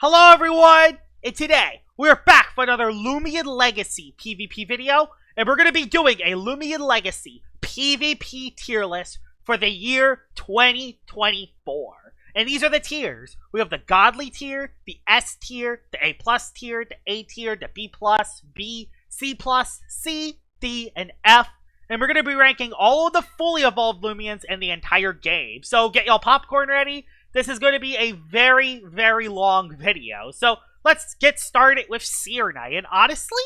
Hello everyone, and today we're back for another Loomian Legacy PVP video, and we're going to be doing a Loomian Legacy PVP tier list for the year 2024. And these are the tiers. We have the Godly tier, the S tier, the A plus tier, the A tier, the B plus, B, C plus, C, D, and F. And we're going to be ranking all of the fully evolved Lumians in the entire game. So get y'all popcorn ready. This is going to be a very, very long video. So let's get started with Seer Knight. And honestly,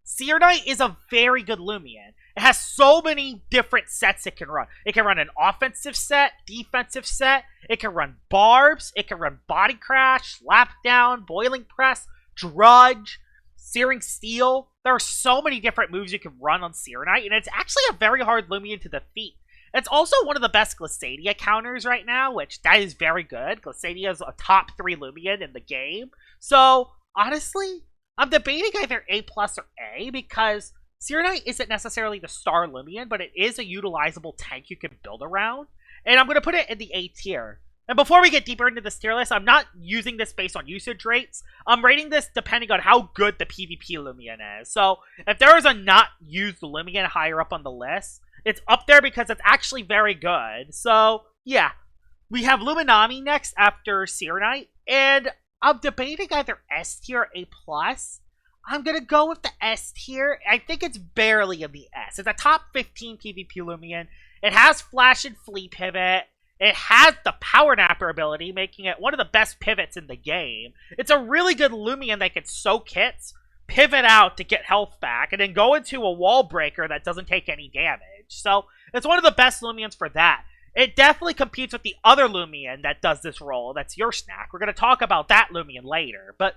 Seer Knight is a very good Lumian. It has so many different sets it can run. It can run an offensive set, defensive set. It can run barbs. It can run body crash, slapdown, boiling press, drudge, searing steel. There are so many different moves you can run on Seer Knight, and it's actually a very hard Lumian to defeat. It's also one of the best Glissadia counters right now, which that is very good. Glissadia is a top 3 Lumian in the game. So, honestly, I'm debating either A plus or A, because Seer Knight isn't necessarily the star Lumian, but it is a utilizable tank you can build around. And I'm going to put it in the A tier. And before we get deeper into this tier list, I'm not using this based on usage rates. I'm rating this depending on how good the PvP Lumian is. So, if there is a not used Lumian higher up on the list, it's up there because it's actually very good. So, yeah. We have Luminami next after Seer Knight. And I'm debating either S tier or A+. I'm going to go with the S tier. I think it's barely in the S. It's a top 15 PvP Lumian. It has Flash and Flea Pivot. It has the Power Napper ability, making it one of the best pivots in the game. It's a really good Lumian that can soak hits, pivot out to get health back, and then go into a wall breaker that doesn't take any damage. So, it's one of the best Lumians for that. It definitely competes with the other Lumian that does this role, that's your snack. We're going to talk about that Lumian later, but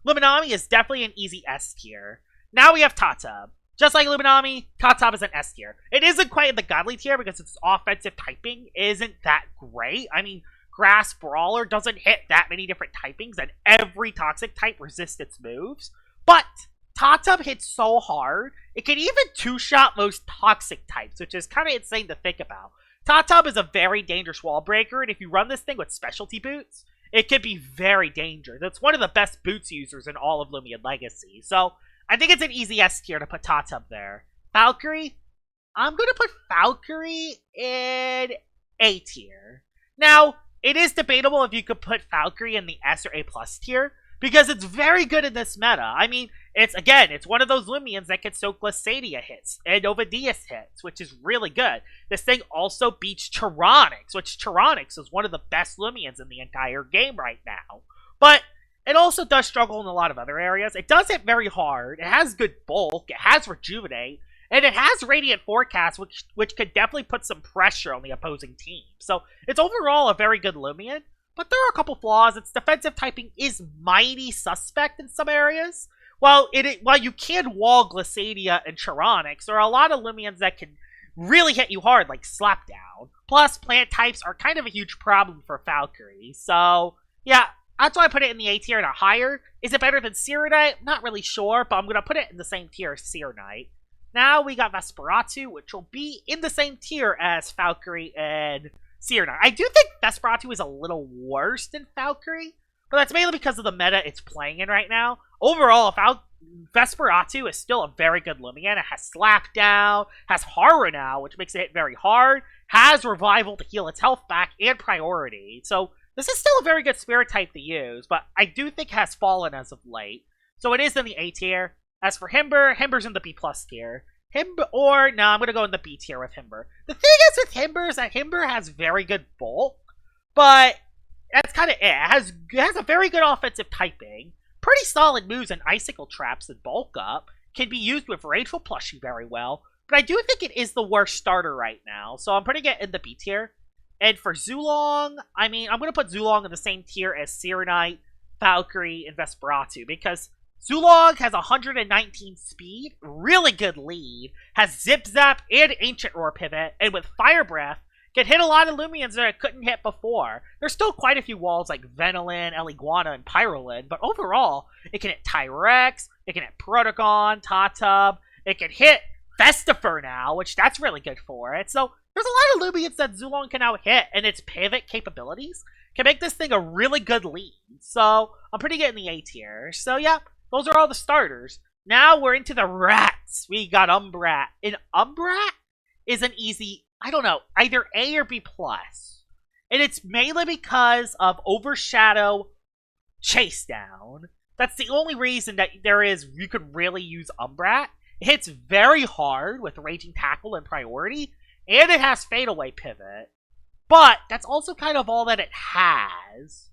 Luminami is definitely an easy S tier. Now we have Tatab. Just like Luminami, Tatab is an S tier. It isn't quite in the Godly tier because its offensive typing isn't that great. I mean, Grass Brawler doesn't hit that many different typings, and every toxic type resists its moves. But Tatab hits so hard, it can even two-shot most toxic types, which is kind of insane to think about. Tatab is a very dangerous wall breaker, and if you run this thing with specialty boots, it can be very dangerous. It's one of the best boots users in all of Loomian Legacy. So, I think it's an easy S tier to put Tatab there. Valkyrie? I'm going to put Valkyrie in A tier. Now, it is debatable if you could put Valkyrie in the S or A plus tier, because it's very good in this meta. I mean, it's one of those Lumians that can soak Glissadia hits and Ovidius hits, which is really good. This thing also beats Tyranix, which Tyranix is one of the best Lumians in the entire game right now. But it also does struggle in a lot of other areas. It does hit very hard. It has good bulk. It has Rejuvenate. And it has Radiant Forecast, which could definitely put some pressure on the opposing team. So, it's overall a very good Lumian. But there are a couple flaws. Its defensive typing is mighty suspect in some areas. While you can wall Glissadia and Tyranix, there are a lot of Lumians that can really hit you hard, like Slapdown. Plus, plant types are kind of a huge problem for Valkyrie. So, yeah, that's why I put it in the A tier, not higher. Is it better than Seer Knight? Not really sure, but I'm going to put it in the same tier as Seer Knight. Now we got Vesperatu, which will be in the same tier as Valkyrie and Seer Knight. I do think Vesperatu is a little worse than Valkyrie, but that's mainly because of the meta it's playing in right now. Overall, Vesperatu is still a very good Lumian. It has Slapdown, has Horror now, which makes it hit very hard, has Revival to heal its health back, and Priority. So this is still a very good spirit type to use, but I do think it has fallen as of late. So it is in the A tier. As for Himber, Himber's in the B plus tier. I'm going to go in the B tier with Himber. The thing is with Himber is that Himber has very good bulk, but that's kind of it. It has a very good offensive typing, pretty solid moves and icicle traps and bulk up, can be used with Rageful Plushie very well, but I do think it is the worst starter right now, so I'm putting it in the B tier. And for Zulong, I mean, I'm going to put Zulong in the same tier as Seer Knight, Valkyrie, and Vesperatu, because Zulong has 119 speed, really good lead, has Zip Zap and Ancient Roar pivot, and with Fire Breath, can hit a lot of Lumians that it couldn't hit before. There's still quite a few walls like Venolin, Eliguana, and Pyrolin, but overall, it can hit Tyrex, it can hit Protogon, Tatab, it can hit Festifer now, which that's really good for it. So there's a lot of Lumians that Zulong can now hit, and its pivot capabilities can make this thing a really good lead. So I'm putting it in the A tier. So yeah, those are all the starters. Now we're into the rats. We got Umbrat. And Umbrat is an easy, I don't know, either A or B plus. And it's mainly because of Overshadow Chase Down. That's the only reason that you could really use Umbrat. It hits very hard with Raging Tackle and Priority, and it has Fadeaway Pivot. But that's also kind of all that it has.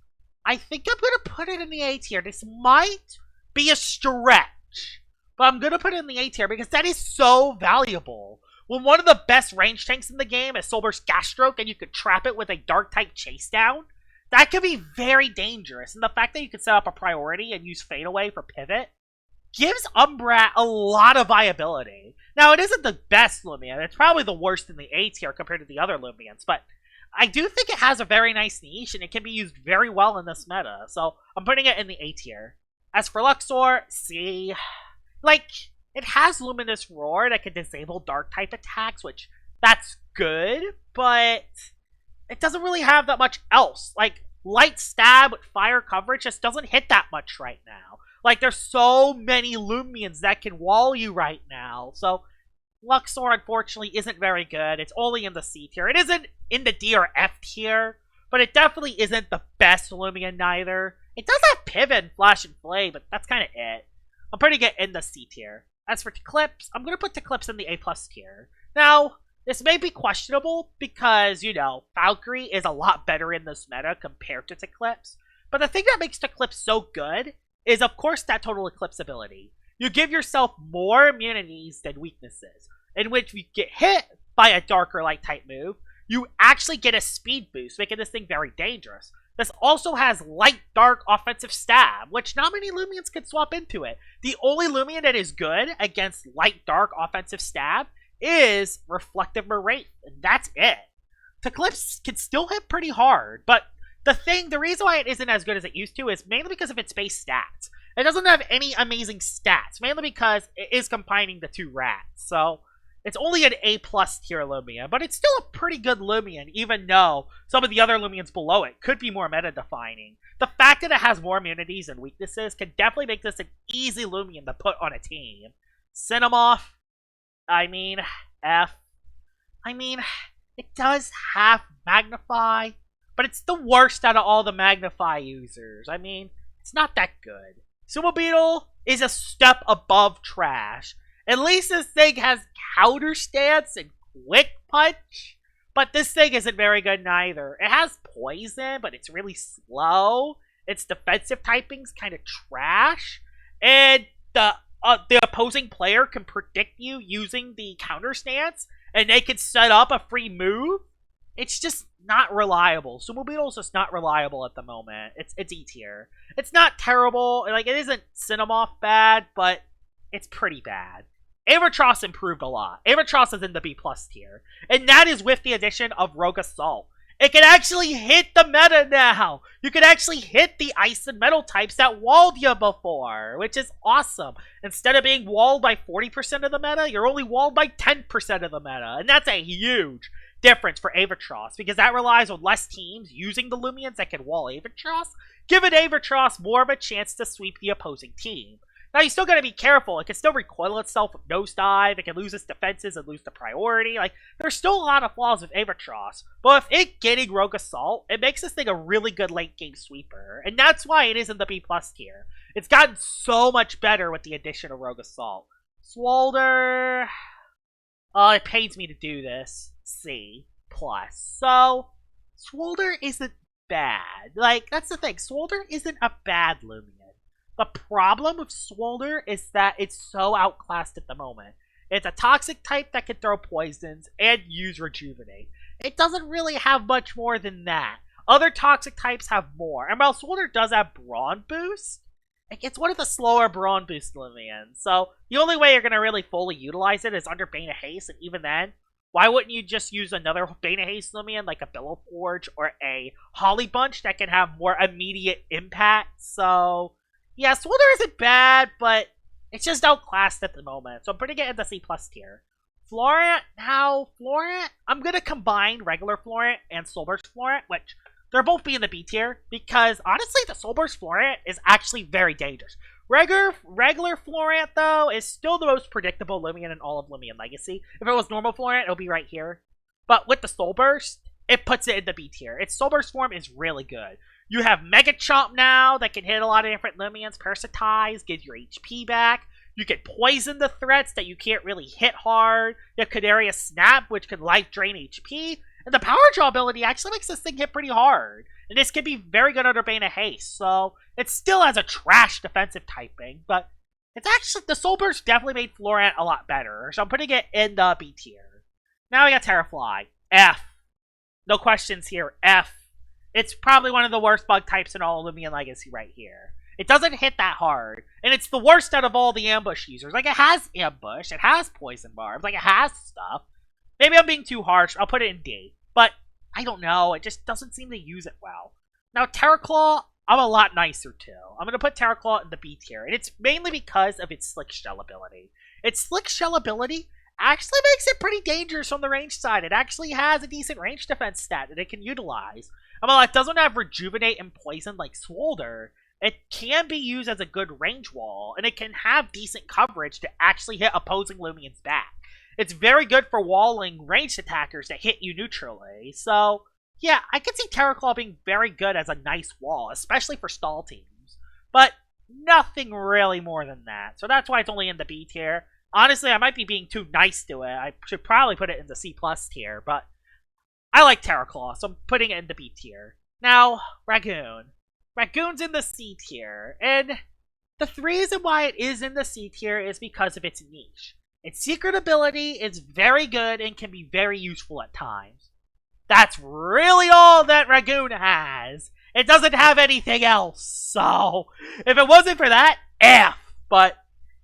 I think I'm going to put it in the A tier. This might be a stretch, but I'm going to put it in the A tier because that is so valuable. When one of the best range tanks in the game is Soulburst Gasstroke and you could trap it with a Dark-type Chase Down, that could be very dangerous. And the fact that you can set up a Priority and use Fadeaway for Pivot gives Umbrat a lot of viability. Now, it isn't the best Lumian. It's probably the worst in the A tier compared to the other Lumians, but I do think it has a very nice niche, and it can be used very well in this meta. So, I'm putting it in the A tier. As for Luxor, C. Like, it has Luminous Roar that can disable Dark-type attacks, which, that's good, but it doesn't really have that much else. Like, Light Stab with Fire coverage just doesn't hit that much right now. Like, there's so many Lumians that can wall you right now. So, Luxor, unfortunately, isn't very good. It's only in the C tier. It isn't in the D or F tier, but it definitely isn't the best Lumian neither. It does have Pivot and Flash and Flay, but that's kind of it. I'm putting it in the C tier. As for Eclipse, I'm going to put Eclipse in the A+ tier. Now, this may be questionable because, you know, Valkyrie is a lot better in this meta compared to Eclipse. But the thing that makes Eclipse so good is, of course, that Total Eclipse ability. You give yourself more immunities than weaknesses, in which you get hit by a Dark or Light type move, you actually get a speed boost, making this thing very dangerous. This also has Light-Dark Offensive Stab, which not many Lumians can swap into it. The only Lumian that is good against Light-Dark Offensive Stab is Reflective Wraith, and that's it. Eclipse can still hit pretty hard, but the reason why it isn't as good as it used to is mainly because of its base stats. It doesn't have any amazing stats, mainly because it is combining the two rats. So, it's only an A+ tier Lumian, but it's still a pretty good Lumian, even though some of the other Lumians below it could be more meta-defining. The fact that it has more immunities and weaknesses can definitely make this an easy Lumian to put on a team. Cinemoth, I mean, F. I mean, it does have Magnify, but it's the worst out of all the Magnify users. I mean, it's not that good. Sumo Beetle is a step above trash. At least this thing has Counter Stance and Quick Punch, but this thing isn't very good neither. It has Poison, but it's really slow. Its defensive typing's kind of trash, and the opposing player can predict you using the Counter Stance, and they can set up a free move. It's just not reliable. Sumo Beetle's just not reliable at the moment. It's E tier. It's not terrible. Like, it isn't Cinemoth bad, but it's pretty bad. Avatros improved a lot. Avatros is in the B+ tier. And that is with the addition of Rogue Assault. It can actually hit the meta now. You can actually hit the ice and metal types that walled you before, which is awesome. Instead of being walled by 40% of the meta, you're only walled by 10% of the meta. And that's a huge difference for Avatros, because that relies on less teams using the Lumians that can wall Avatros, giving Avatros more of a chance to sweep the opposing team. Now, you still gotta be careful. It can still recoil itself with Nosedive. It can lose its defenses and lose the priority. Like, there's still a lot of flaws with Avatros. But with it getting Rogue Assault, it makes this thing a really good late-game sweeper. And that's why it is in the B+ tier. It's gotten so much better with the addition of Rogue Assault. Swolder... it pains me to do this. C+. So, Swolder isn't bad. Like, that's the thing. Swolder isn't a bad Lumian. The problem with Swolder is that it's so outclassed at the moment. It's a toxic type that can throw poisons and use Rejuvenate. It doesn't really have much more than that. Other toxic types have more. And while Swolder does have Brawn Boost, it's one of the slower Brawn Boost Lumians. So the only way you're going to really fully utilize it is under Bane of Haste, and even then, why wouldn't you just use another Bane of Haste Lumian like a Billow Forge or a Holly Bunch that can have more immediate impact? So yeah, Swolder isn't bad, but it's just outclassed at the moment. So I'm putting it in the C+ tier. Florent, now, Florent, I'm going to combine regular Florent and Soulburst Florent, which they're both be in the B tier because honestly, the Soul Burst Florant is actually very dangerous. Regular Florant, though, is still the most predictable Lumian in all of Loomian Legacy. If it was normal Florant, it'll be right here. But with the Soul Burst, it puts it in the B tier. Its Soul Burst form is really good. You have Mega Chomp now that can hit a lot of different Lumians. Parasitize, gives your HP back. You can poison the threats that you can't really hit hard. You have Canaria Snap, which can life drain HP. And the Power Jaw ability actually makes this thing hit pretty hard. And this can be very good under Bane of Haste. So it still has a trash defensive typing. But it's actually, the Soul Burst definitely made Florant a lot better. So I'm putting it in the B tier. Now we got Terrafly. F. No questions here. F. It's probably one of the worst bug types in all of Lumian Legacy right here. It doesn't hit that hard. And it's the worst out of all the ambush users. Like, it has ambush. It has poison barbs. Like, it has stuff. Maybe I'm being too harsh. I'll put it in D. But, I don't know. It just doesn't seem to use it well. Now, Terraclaw, I'm a lot nicer too. I'm going to put Terraclaw in the B tier. And it's mainly because of its Slick Shell ability. Its Slick Shell ability actually makes it pretty dangerous on the range side. It actually has a decent range defense stat that it can utilize. And while it doesn't have Rejuvenate and Poison like Swolder, it can be used as a good range wall, and it can have decent coverage to actually hit opposing Lumians back. It's very good for walling ranged attackers that hit you neutrally. So, yeah, I could see Terraclaw being very good as a nice wall, especially for stall teams. But nothing really more than that. So that's why it's only in the B tier. Honestly, I might be being too nice to it. I should probably put it in the C+ tier, but I like Terraclaw, so I'm putting it in the B tier. Now, Ragoon. Ragoon's in the C tier, and the reason why it is in the C tier is because of its niche. Its secret ability is very good and can be very useful at times. That's really all that Ragoon has. It doesn't have anything else, so if it wasn't for that, F. But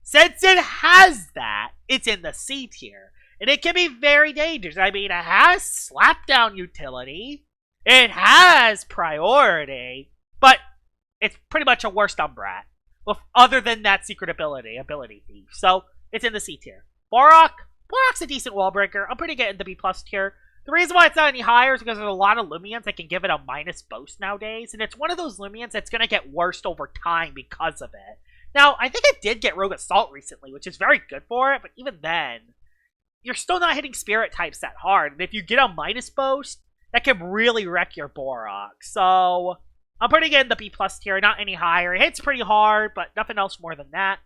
since it has that, it's in the C tier. And it can be very dangerous. I mean, it has slapdown utility. It has priority. But it's pretty much a worst Umbrat. Other than that secret ability thief. So, it's in the C tier. Borok's a decent wall breaker. I'm putting it in the B+ tier. The reason why it's not any higher is because there's a lot of Lumians that can give it a minus boast nowadays. And it's one of those Lumians that's going to get worse over time because of it. Now, I think it did get Rogue Assault recently, which is very good for it. But even then, you're still not hitting Spirit types that hard. And if you get a minus boast, that can really wreck your Borok. So, I'm putting it in the B+ tier, not any higher. It hits pretty hard, but nothing else more than that.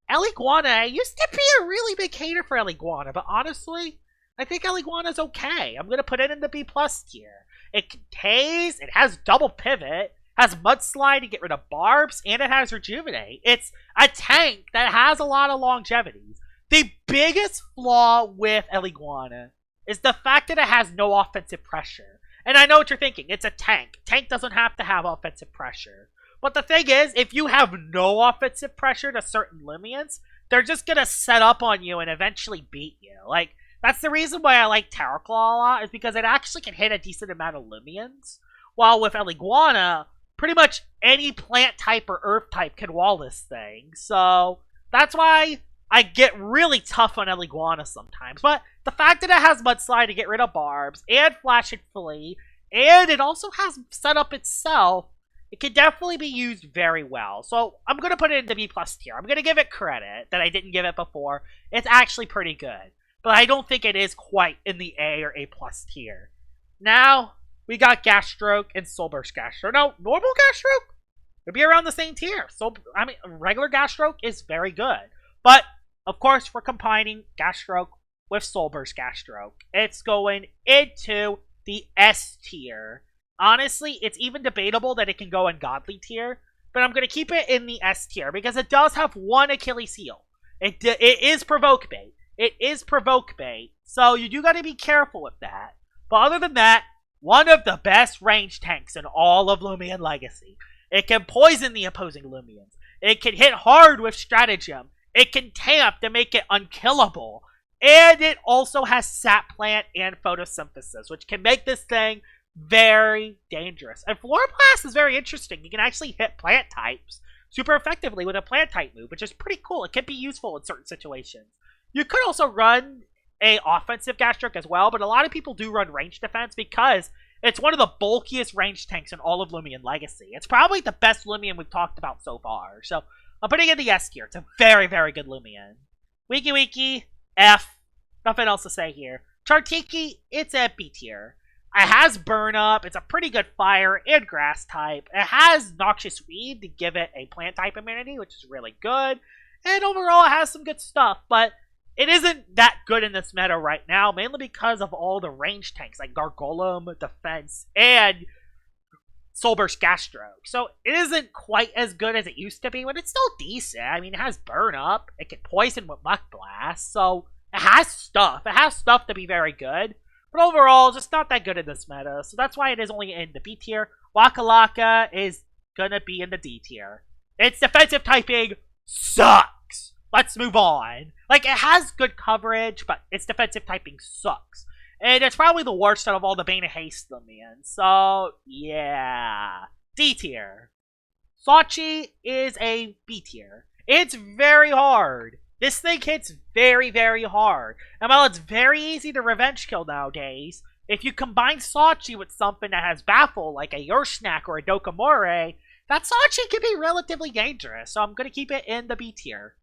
Eliguana, I used to be a really big hater for Eliguana, but honestly, I think Eliguana's okay. I'm going to put it in the B+ tier. It can tase, it has double pivot, has Mudslide to get rid of barbs, and it has Rejuvenate. It's a tank that has a lot of longevity. The biggest flaw with Eliguana is the fact that it has no offensive pressure. And I know what you're thinking. It's a tank. Tank doesn't have to have offensive pressure. But the thing is, if you have no offensive pressure to certain Lumians, they're just going to set up on you and eventually beat you. Like, that's the reason why I like Terraclaw a lot, is because it actually can hit a decent amount of Lumians. While with Eliguana, pretty much any plant type or earth type can wall this thing. So, that's why I get really tough on Eliguana sometimes. But the fact that it has Mudslide to get rid of barbs, and Flash and Flee, and it also has set up itself, it can definitely be used very well. So I'm going to put it in the B+ tier. I'm going to give it credit that I didn't give it before. It's actually pretty good. But I don't think it is quite in the A or A+ tier. Now, we got Gasstroke and Soul Burst Gasstroke. Now, normal Gasstroke would be around the same tier. So, I mean, regular Gasstroke is very good. But, of course, we're combining Gasstroke with Soul Burst Gasstroke. It's going into the S tier. Honestly, it's even debatable that it can go in Godly tier, but I'm going to keep it in the S tier because it does have one Achilles heel. It is Provoke Bait. It is Provoke Bait, so you do got to be careful with that. But other than that, one of the best range tanks in all of Lumian Legacy. It can poison the opposing Lumians. It can hit hard with Stratagem. It can tamp to make it unkillable. And it also has Sap Plant and Photosynthesis, which can make this thing very dangerous. And Floroblast is very interesting. You can actually hit plant types super effectively with a plant type move, which is pretty cool. It can be useful in certain situations. You could also run a offensive Gasstroke as well, but a lot of people do run range defense because It's one of the bulkiest range tanks in all of Loomian Legacy. It's probably the best Lumian we've talked about so far. So I'm putting it in the S tier. It's a very, very good Lumian. Wiki Wiki, F. Nothing else to say here. Chartiki, it's a B tier. It has burn up. It's a pretty good fire and grass type. It has noxious weed to give it a plant type immunity, which is really good. And overall, it has some good stuff, but it isn't that good in this meta right now, mainly because of all the range tanks like Gargolem, Defense, and Soulburst Gasstroke. So it isn't quite as good as it used to be, but it's still decent. I mean, it has burn up. It can poison with Muck Blast, so it has stuff. It has stuff to be very good. But overall, just not that good in this meta, so that's why it is only in the B tier. Waka Laka is gonna be in the D tier. Its defensive typing sucks. Let's move on. Like, it has good coverage, but its defensive typing sucks. And it's probably the worst out of all the Bane and Haste Lumians. So, yeah. D tier. Sachi is a B tier. It's very hard. This thing hits very, very hard. And while it's very easy to revenge kill nowadays, if you combine Sachi with something that has Baffle, like a Yursnack or a Dokamore, that Sachi can be relatively dangerous. So I'm going to keep it in the B tier.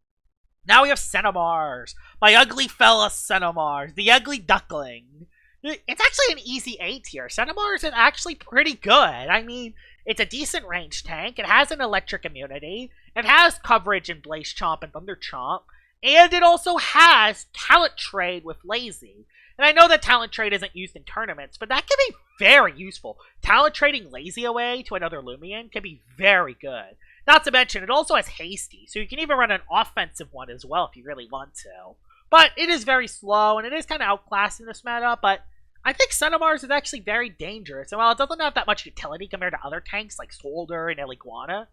Now we have Cinnamars. My ugly fella Cinnamars. The ugly duckling. It's actually an easy A tier. Cinnamars is actually pretty good. I mean, it's a decent range tank. It has an electric immunity. It has coverage in Blaze Chomp and Thunder Chomp. And it also has Talent Trade with Lazy. And I know that Talent Trade isn't used in tournaments, but that can be very useful. Talent Trading Lazy away to another Lumian can be very good. Not to mention, it also has Hasty, so you can even run an offensive one as well if you really want to. But it is very slow, and it is kind of outclassed in this meta, but I think Cinnamars is actually very dangerous. And while it doesn't have that much utility compared to other tanks like Solder and El Iguana,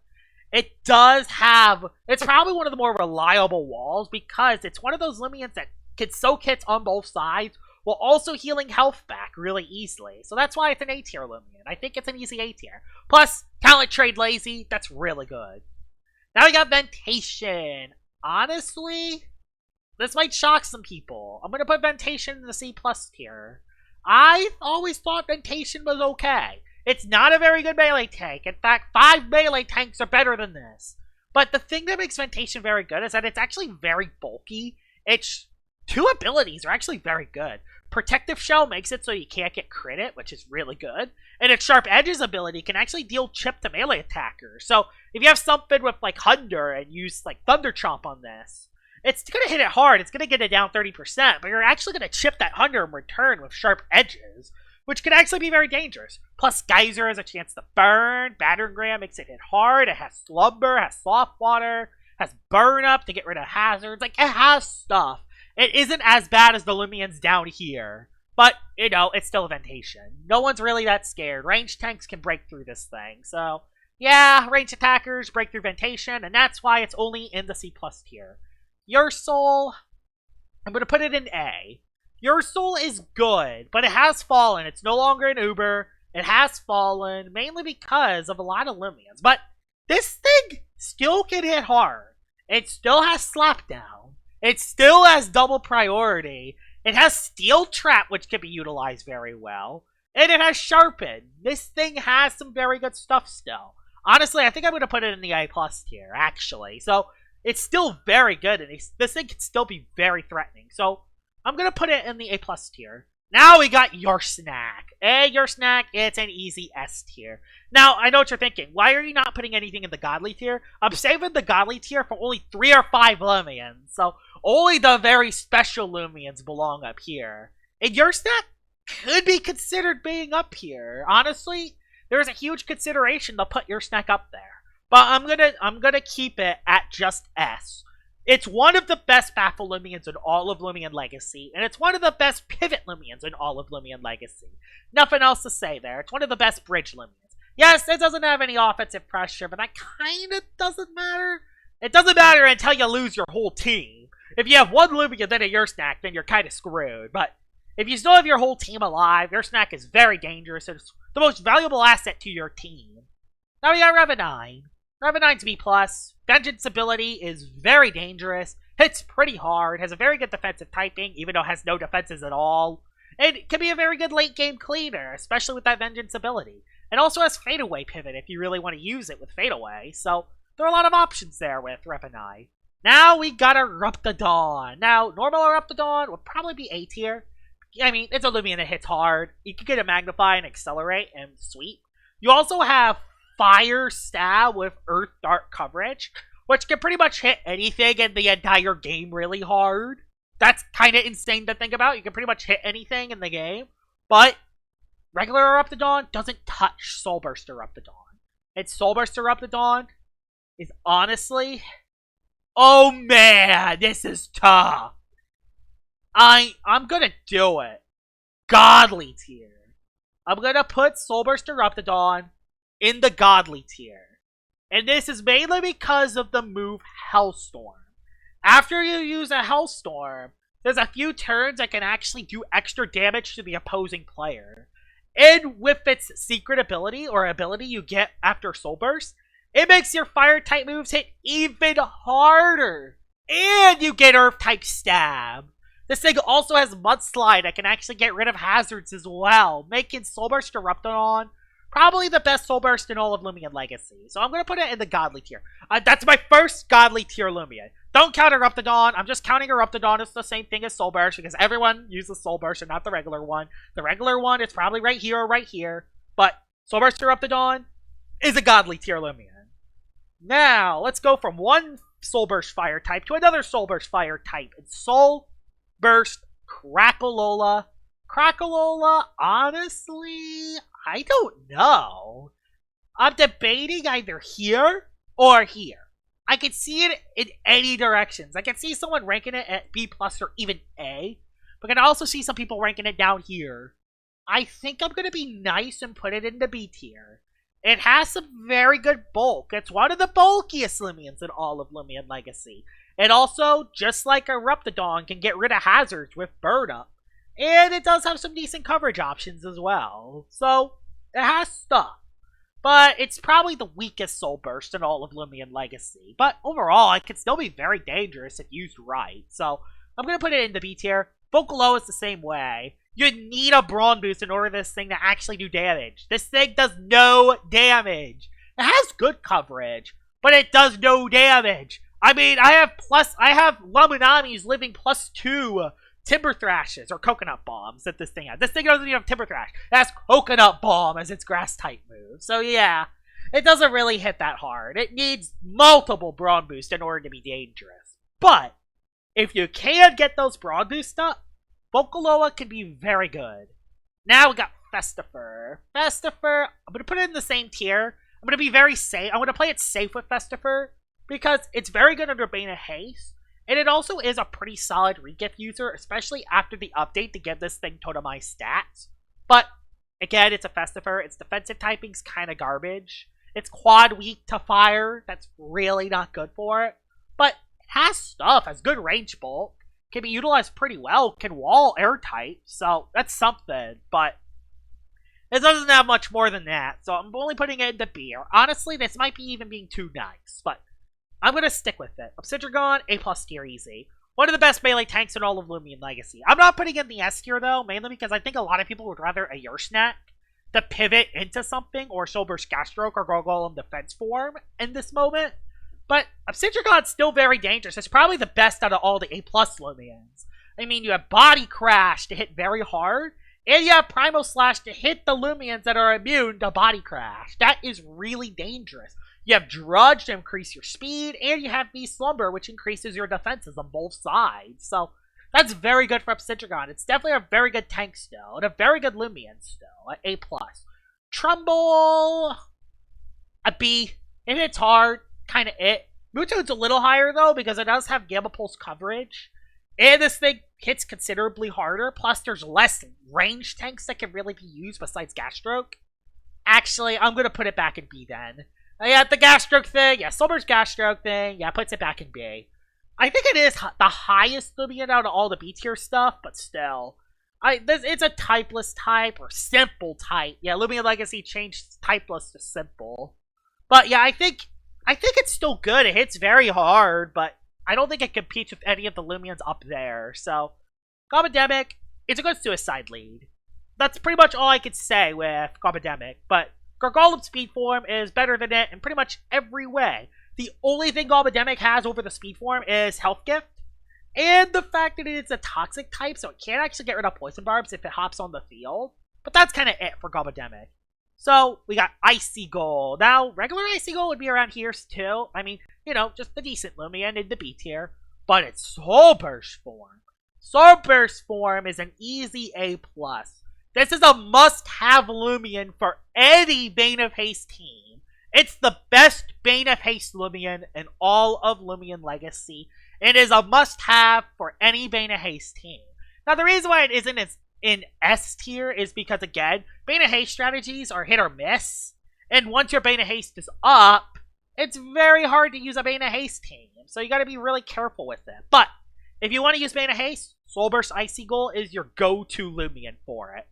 it does have, it's probably one of the more reliable walls because it's one of those Lumians that can soak hits on both sides while also healing health back really easily. So that's why it's an A tier Lumian. I think it's an easy A tier. Plus, Talent Trade Lazy, that's really good. Now we got Ventation. Honestly, this might shock some people. I'm going to put Ventation in the C+ tier. I've always thought Ventation was okay. It's not a very good melee tank. In fact, 5 melee tanks are better than this. But the thing that makes Ventation very good is that it's actually very bulky. Its 2 abilities are actually very good. Protective Shell makes it so you can't get crit, which is really good. And its Sharp Edges ability can actually deal chip to melee attackers. So if you have something with like Thunder and use like Thunder Chomp on this, it's going to hit it hard. It's going to get it down 30%, but you're actually going to chip that Thunder in return with Sharp Edges, which could actually be very dangerous. Plus, Geyser has a chance to burn. Battering Ram makes it hit hard. It has Slumber, has Soft Water, has Burn Up to get rid of hazards. Like, it has stuff. It isn't as bad as the Lumians down here. But, you know, it's still a Ventation. No one's really that scared. Range tanks can break through this thing. So, yeah, range attackers break through Ventation, and that's why it's only in the C+ tier. Your Soul, I'm going to put it in A. Your Soul is good, but it has fallen. It's no longer an Uber. It has fallen, mainly because of a lot of Lumians. But this thing still can hit hard. It still has Slapdown. It still has double priority. It has Steel Trap, which can be utilized very well. And it has Sharpen. This thing has some very good stuff still. Honestly, I think I'm going to put it in the A+ tier, actually. So, it's still very good, and this thing can still be very threatening. So, I'm going to put it in the A+ tier. Now we got Yursnack. Yursnack, it's an easy S tier. Now, I know what you're thinking. Why are you not putting anything in the Godly tier? I'm saving the Godly tier for only 3 or 5 Lumians. So, only the very special Lumians belong up here. And Yursnack could be considered being up here. Honestly, there's a huge consideration to put Yursnack up there. But I'm gonna keep it at just S. It's one of the best Baffle Lumians in all of Loomian Legacy, and it's one of the best Pivot Lumians in all of Loomian Legacy. Nothing else to say there. It's one of the best Bridge Lumians. Yes, it doesn't have any offensive pressure, but that kind of doesn't matter. It doesn't matter until you lose your whole team. If you have one Lumian then a Yursnack, then you're kind of screwed. But if you still have your whole team alive, Yursnack is very dangerous. It's the most valuable asset to your team. Now we got Revenine. Revenine's B+. Vengeance ability is very dangerous. Hits pretty hard. Has a very good defensive typing, even though it has no defenses at all. It can be a very good late game cleaner, especially with that Vengeance ability. It also has Fadeaway Pivot if you really want to use it with Fadeaway, so there are a lot of options there with Revenai. Now we got Eruptodon. Now, normal Eruptodon would probably be A tier. I mean, it's a Lumian that hits hard. You can get a Magnify and Accelerate and Sweep. You also have Fire Stab with Earth Dart coverage, which can pretty much hit anything in the entire game really hard. That's kind of insane to think about. You can pretty much hit anything in the game. But regular Eruptodon doesn't touch Soul Burst Eruptodon. And Soul Burst Eruptodon is honestly... Oh man, this is tough. I'm gonna do it. Godly tier. I'm gonna put Soul Burst Eruptodon in the Godly tier. And this is mainly because of the move Hellstorm. After you use a Hellstorm, there's a few turns that can actually do extra damage to the opposing player. And with its secret ability, or ability you get after Soul Burst, it makes your Fire-type moves hit even harder. And you get Earth-type Stab. This thing also has Mudslide that can actually get rid of hazards as well, making Soul Burst Eruptodon probably the best Soul Burst in all of Loomian Legacy. So I'm going to put it in the Godly tier. That's my first Godly tier Lumian. Don't count Eruptodon. I'm just counting Eruptodon as the same thing as Soul Burst because everyone uses Soul Burst and not the regular one. The regular one is probably right here or right here. But Soul Burst Eruptodon is a Godly tier Lumian. Now, let's go from one Soul Burst Fire type to another Soul Burst Fire type. It's Soul Burst Crackalola. Crackalola, honestly, I don't know. I'm debating either here or here. I can see it in any directions. I can see someone ranking it at B+ or even A, but I can also see some people ranking it down here. I think I'm going to be nice and put it in the B tier. It has some very good bulk. It's one of the bulkiest Lumians in all of Lumian Legacy. It also, just like Eruptodon, can get rid of hazards with Bird Up. And it does have some decent coverage options as well. So, it has stuff. But it's probably the weakest Soul Burst in all of Lumian Legacy. But overall, it can still be very dangerous if used right. So, I'm going to put it in the B tier. Vocalo is the same way. You need a Brawn boost in order for this thing to actually do damage. This thing does no damage. It has good coverage, but it does no damage. I mean, I have Lamunamis living +2 Timber Thrashes or Coconut Bombs that this thing has. This thing doesn't even have Timber Thrash. It has Coconut Bomb as its grass type move. So yeah, it doesn't really hit that hard. It needs multiple Brawn boosts in order to be dangerous. But if you can get those Brawn boosts up, Vocaloa can be very good. Now we got Festifer. Festifer, I'm going to put it in the same tier. I'm going to be very safe. I'm going to play it safe with Festifer because it's very good under Bane of Haste. And it also is a pretty solid regift user, especially after the update to give this thing totemized stats. But, again, it's a Festifer. Its defensive typing's kind of garbage. It's quad weak to fire. That's really not good for it. But it has stuff. Has good range bulk. Can be utilized pretty well. Can wall air type. So, that's something. But it doesn't have much more than that. So, I'm only putting it in the B. Or honestly, this might be even being too nice. But I'm going to stick with it. Obsidian, A+ tier easy. One of the best melee tanks in all of Lumian Legacy. I'm not putting it in the S tier, though, mainly because I think a lot of people would rather a Ursnack to pivot into something, or Soul Burst Gastroke or Gargoyle defense form in this moment. But Obsidian's still very dangerous. It's probably the best out of all the A+ Lumians. I mean, you have Body Crash to hit very hard, and you have Primal Slash to hit the Lumians that are immune to Body Crash. That is really dangerous. You have Drudge to increase your speed, and you have Beast Slumber, which increases your defenses on both sides. So, that's very good for Obsidian. It's definitely a very good tank still, and a very good Lumian still, at A+. Trumbull, a B. It hits hard, kind of it. Mewtwo's a little higher, though, because it does have Gamma Pulse coverage. And this thing hits considerably harder, plus there's less range tanks that can really be used besides Gastroke. Actually, I'm going to put it back in B then. Yeah, the Gastroke thing, yeah, Soul Burst Gastroke thing, yeah, puts it back in B. I think it is the highest Lumian out of all the B tier stuff, but still. It's a typeless type, or simple type. Yeah, Lumian Legacy changed typeless to simple. But yeah, I think it's still good. It hits very hard, but I don't think it competes with any of the Lumians up there. So, Commandemic, it's a good suicide lead. That's pretty much all I could say with Garbodemic, but Gargoyle's speed form is better than it in pretty much every way. The only thing Garbodemic has over the speed form is Health Gift, and the fact that it is a toxic type, so it can't actually get rid of Poison Barbs if it hops on the field. But that's kind of it for Garbodemic. So, we got Icy Gold. Now, regular Icy Gold would be around here too. I mean, you know, just the decent Lumian in the B tier. But it's Soul Burst form. Soul Burst form is an easy A+. This is a must-have Lumian for any Bane of Haste team. It's the best Bane of Haste Lumian in all of Loomian Legacy. It is a must-have for any Bane of Haste team. Now, the reason why it isn't in S tier is because, again, Bane of Haste strategies are hit or miss. And once your Bane of Haste is up, it's very hard to use a Bane of Haste team. So you gotta be really careful with it. But, if you want to use Bane of Haste, Soul Burst Icy Gold is your go-to Lumian for it.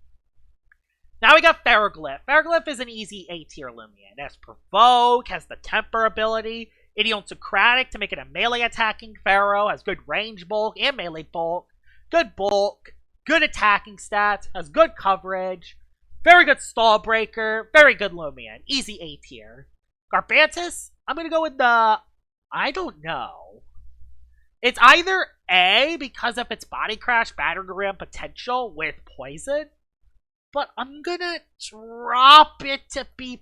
Now we got Ferroglyph. Ferroglyph is an easy A-tier Lumian. It has Provoke, has the Temper ability, Idiosyncratic to make it a melee attacking Pharaoh, has good range bulk and melee bulk, good attacking stats, has good coverage, very good stall breaker, very good Lumian, easy A-tier. Garbantis, I'm gonna go with the, I don't know. It's either A because of its Body Crash, Battering Ram potential with Poison, but I'm gonna drop it to B+.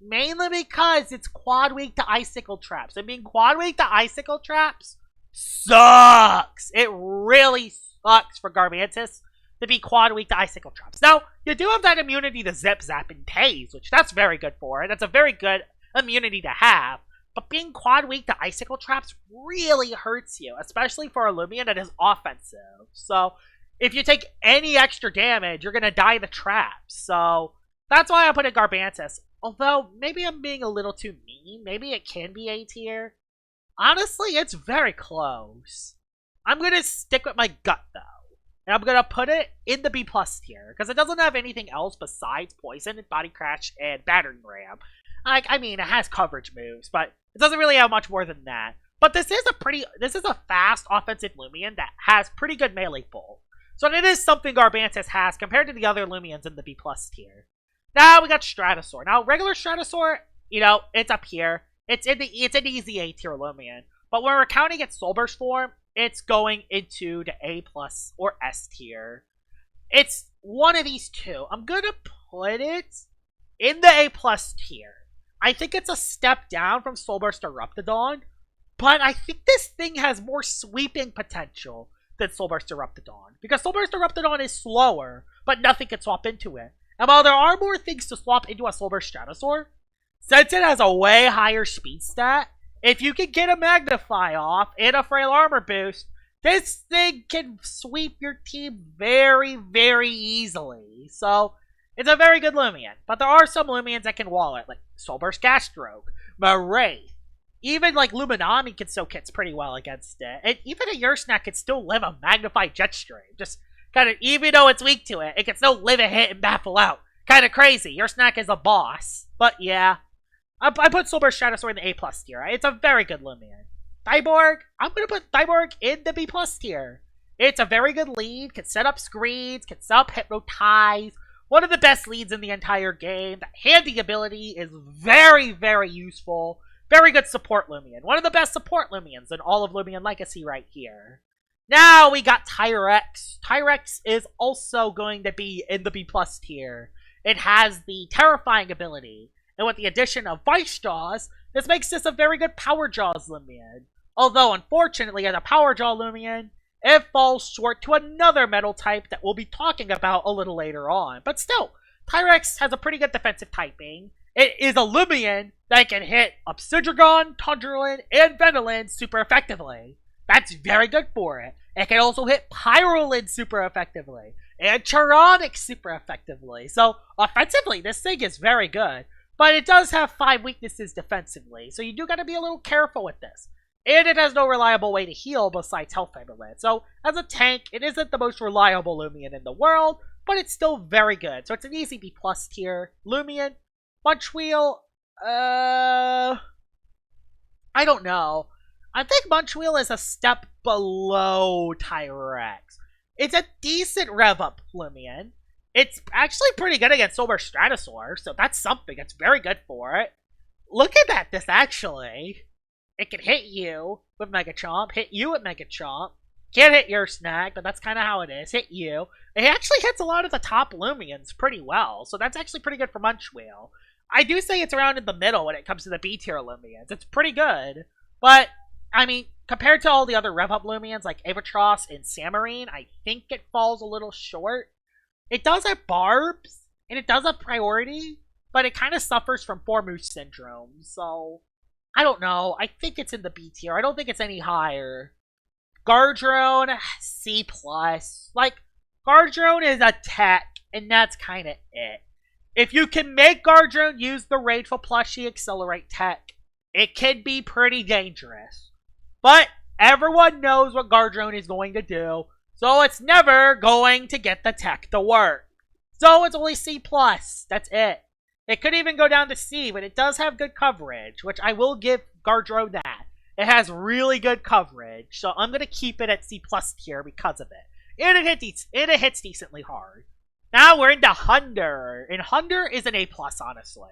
Mainly because it's quad weak to Icicle Traps. And being quad weak to Icicle Traps sucks. It really sucks for Garbantis to be quad weak to Icicle Traps. Now, you do have that immunity to Zip, Zap, and Tase, which that's very good for it. That's a very good immunity to have. But being quad weak to Icicle Traps really hurts you, especially for a Lumian that is offensive. So, if you take any extra damage, you're going to die the traps. So, that's why I put in Garbantis. Although, maybe I'm being a little too mean. Maybe it can be A tier. Honestly, it's very close. I'm going to stick with my gut, though. And I'm going to put it in the B+ tier. Because it doesn't have anything else besides Poison, and Body Crash, and Battering Ram. I mean, it has coverage moves, but it doesn't really have much more than that. But this is a fast offensive Lumian that has pretty good melee bulk. So it is something Garbantis has compared to the other Lumians in the B+ tier. Now we got Stratosaur. Now regular Stratosaur, you know, it's up here. It's an easy A tier Lumian. But when we're counting its Soul Burst form, it's going into the A+ or S tier. It's one of these two. I'm gonna put it in the A+ tier. I think it's a step down from Soul Burst Eruptodon, but I think this thing has more sweeping potential than Soul Burst Eruptodon. Because Soul Burst Eruptodon is slower, but nothing can swap into it. And while there are more things to swap into a Soul Burst Stratosaur, since it has a way higher speed stat, if you can get a Magnify off and a Frail Armor boost, this thing can sweep your team very, very easily. So, it's a very good Lumian. But there are some Lumians that can wall it, like Soul Burst Gastroke, Maraith. Even like Luminami can soak hits pretty well against it. And even a Ursnack can still live a Magnified Jetstream. Just kind of, even though it's weak to it, it can still live a hit and baffle out. Kind of crazy. Ursnack is a boss. But yeah, I put Soul Burst Stratosaur in the A+ tier. It's a very good Lumian. Cyborg, I'm going to put Cyborg in the B+ tier. It's a very good lead. Can set up screens, can set up Hypnotize. One of the best leads in the entire game. The handy ability is very, very useful. Very good support Lumian. One of the best support Lumians in all of Loomian Legacy right here. Now we got Tyrex. Tyrex is also going to be in the B+ tier. It has the Terrifying ability. And with the addition of Vice Jaws, this makes this a very good Power Jaws Lumian. Although, unfortunately, as a Power Jaw Lumian, it falls short to another metal type that we'll be talking about a little later on. But still, Tyrex has a pretty good defensive typing. It is a Lumian that can hit Obsidian, Tundurlin, and Venilin super effectively. That's very good for it. It can also hit Pyrolin super effectively, and Charonic super effectively. So, offensively, this thing is very good. But it does have 5 weaknesses defensively, so you do gotta be a little careful with this. And it has no reliable way to heal besides Health Amulet. So, as a tank, it isn't the most reliable Lumian in the world, but it's still very good. So it's an easy B+ tier Lumian. Munchwheel, I don't know. I think Munchwheel is a step below Tyrex. It's a decent rev up Lumian. It's actually pretty good against Solar Stratosaur, so that's something. It's very good for it. Look at this actually. It can hit you with Mega Chomp, hit you with Mega Chomp. Can't hit your snack, but that's kind of how it is. Hit you. It actually hits a lot of the top Lumians pretty well, so that's actually pretty good for Munchwheel. I do say it's around in the middle when it comes to the B tier Lumians. It's pretty good, but I mean, compared to all the other rev up Lumians like Avatros and Samarine, I think it falls a little short. It does have barbs, and it does have priority, but it kind of suffers from 4 Moose Syndrome, so I don't know. I think it's in the B tier. I don't think it's any higher. Gardrone, C+. Like, Gardrone is a tech, and that's kind of it. If you can make Gardrone use the Rageful Plushie Accelerate tech, it can be pretty dangerous. But everyone knows what Gardrone is going to do, so it's never going to get the tech to work. So it's only C+. That's it. It could even go down to C, but it does have good coverage, which I will give Gardrone that. It has really good coverage, so I'm going to keep it at C+ tier because of it. And it hits decently hard. Now we're into Hunder, and Hunder is an A+, honestly.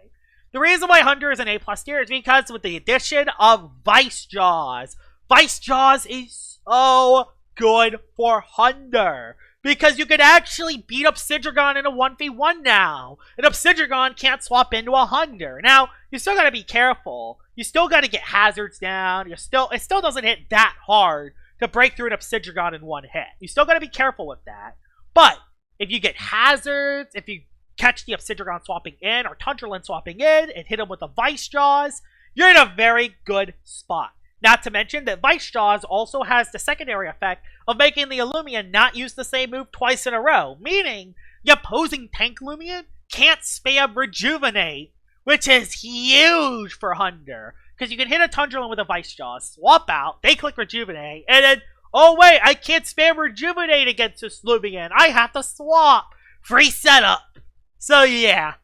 The reason why Hunder is an A+ tier is because with the addition of Vice Jaws. Vice Jaws is so good for Hunder, because you can actually beat up Sidragon in a 1v1 now. And Sidragon can't swap into a Hunder. Now, you still gotta be careful. You still gotta get hazards down. It still doesn't hit that hard to break through an Sidragon in one hit. You still gotta be careful with that. But if you get hazards, if you catch the Sidragon swapping in or Tundralin swapping in and hit him with the Vice Jaws, you're in a very good spot. Not to mention that Vice Jaws also has the secondary effect of making the Lumian not use the same move twice in a row, meaning the opposing tank Lumian can't spam Rejuvenate, which is huge for Hunder, because you can hit a Tundralin with a Vice Jaws, swap out, they click Rejuvenate, and then, oh wait, I can't spam Rejuvenate against this Lumian, I have to swap! Free setup! So yeah,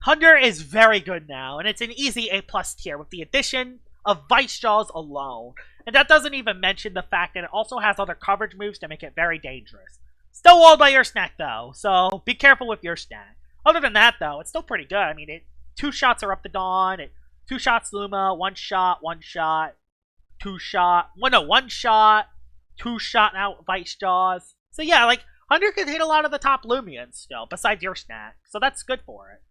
Hunder is very good now, and it's an easy A+ tier with the addition of Vice Jaws alone. And that doesn't even mention the fact that it also has other coverage moves to make it very dangerous. Still walled by your snack though, so be careful with your snack. Other than that though, it's still pretty good. I mean, 2 shots are up the dawn, 2 shots Luma, 1 shot, 2 shot, 2 shot out Vice Jaws. So yeah, like, Hunter can hit a lot of the top Lumians still, besides your snack, so that's good for it.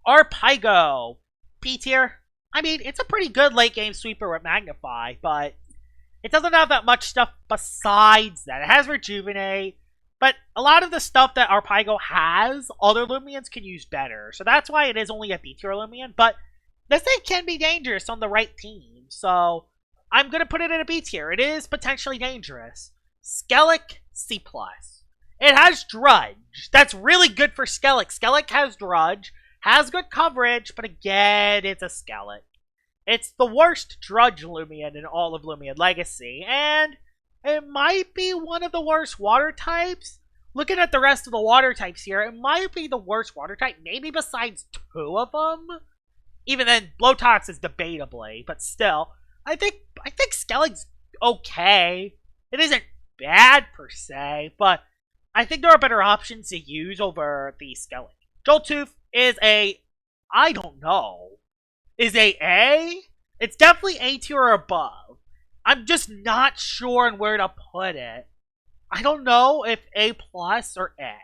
Arpygo, P tier. I mean, it's a pretty good late game sweeper with Magnify, but it doesn't have that much stuff besides that. It has Rejuvenate, but a lot of the stuff that Arpygo has, other Lumians can use better. So that's why it is only a B tier Lumian, but this thing can be dangerous on the right team. So I'm going to put it in a B tier. It is potentially dangerous. Skellic, C+. It has Drudge. That's really good for Skellic. Skellic has Drudge. Has good coverage, but again, it's a Skellic. It's the worst Drudge Lumian in all of Loomian Legacy, and it might be one of the worst water types. Looking at the rest of the water types here, it might be the worst water type, maybe besides 2 of them. Even then, Blowtox is debatably, but still, I think Skellic's okay. It isn't bad per se, but I think there are better options to use over the Skellic. Joltooth is I don't know. Is A? It's definitely A tier or above. I'm just not sure on where to put it. I don't know if A+ or A.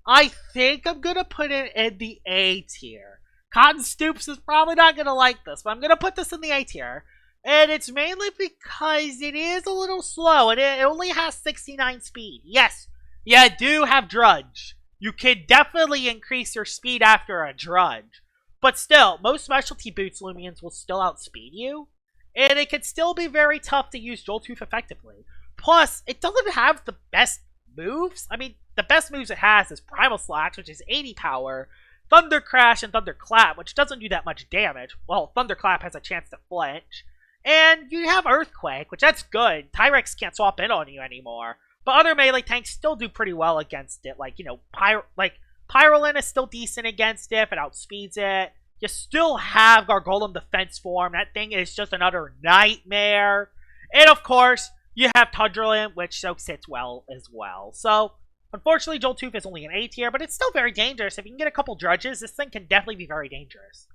I think I'm going to put it in the A tier. Cotton Stoops is probably not going to like this, but I'm going to put this in the A tier. And it's mainly because it is a little slow, and it only has 69 speed. Yes, you do have Drudge. You can definitely increase your speed after a Drudge. But still, most specialty boots Lumians will still outspeed you. And it can still be very tough to use Joltooth effectively. Plus, it doesn't have the best moves. I mean, the best moves it has is Primal Slash, which is 80 power, Thunder Crash, and Thunderclap, which doesn't do that much damage. Well, Thunderclap has a chance to flinch. And you have Earthquake, which that's good. Tyrex can't swap in on you anymore. But other melee tanks still do pretty well against it. Like, you know, Pyrolin is still decent against it if it outspeeds it. You still have Gargolem Defense Form. That thing is just another nightmare. And of course, You have Tundraland, which soaks hits well as well. So, unfortunately, Joltooth is only an A tier, but it's still very dangerous. If you can get a couple Drudges, this thing can definitely be very dangerous.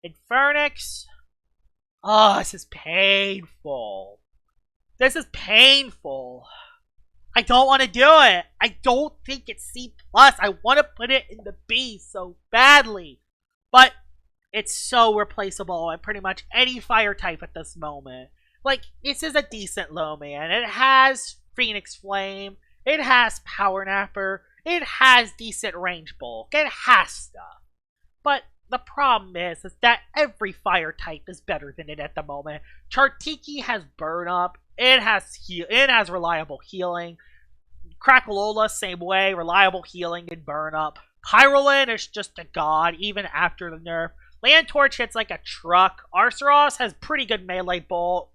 Infernix. Oh, this is painful. This is painful. I don't want to do it. I don't think it's C+. I want to put it in the B so badly. But it's so replaceable in pretty much any fire type at this moment. Like, this is a decent Lumian. It has Phoenix Flame. It has Power Napper. It has decent range bulk. It has stuff. But the problem is that every fire type is better than it at the moment. Chartiki has Burn Up. It has reliable healing. Crackalola, same way. Reliable healing and Burn Up. Pyroland is just a god, even after the nerf. Landtorch hits like a truck. Arceros has pretty good melee bulk.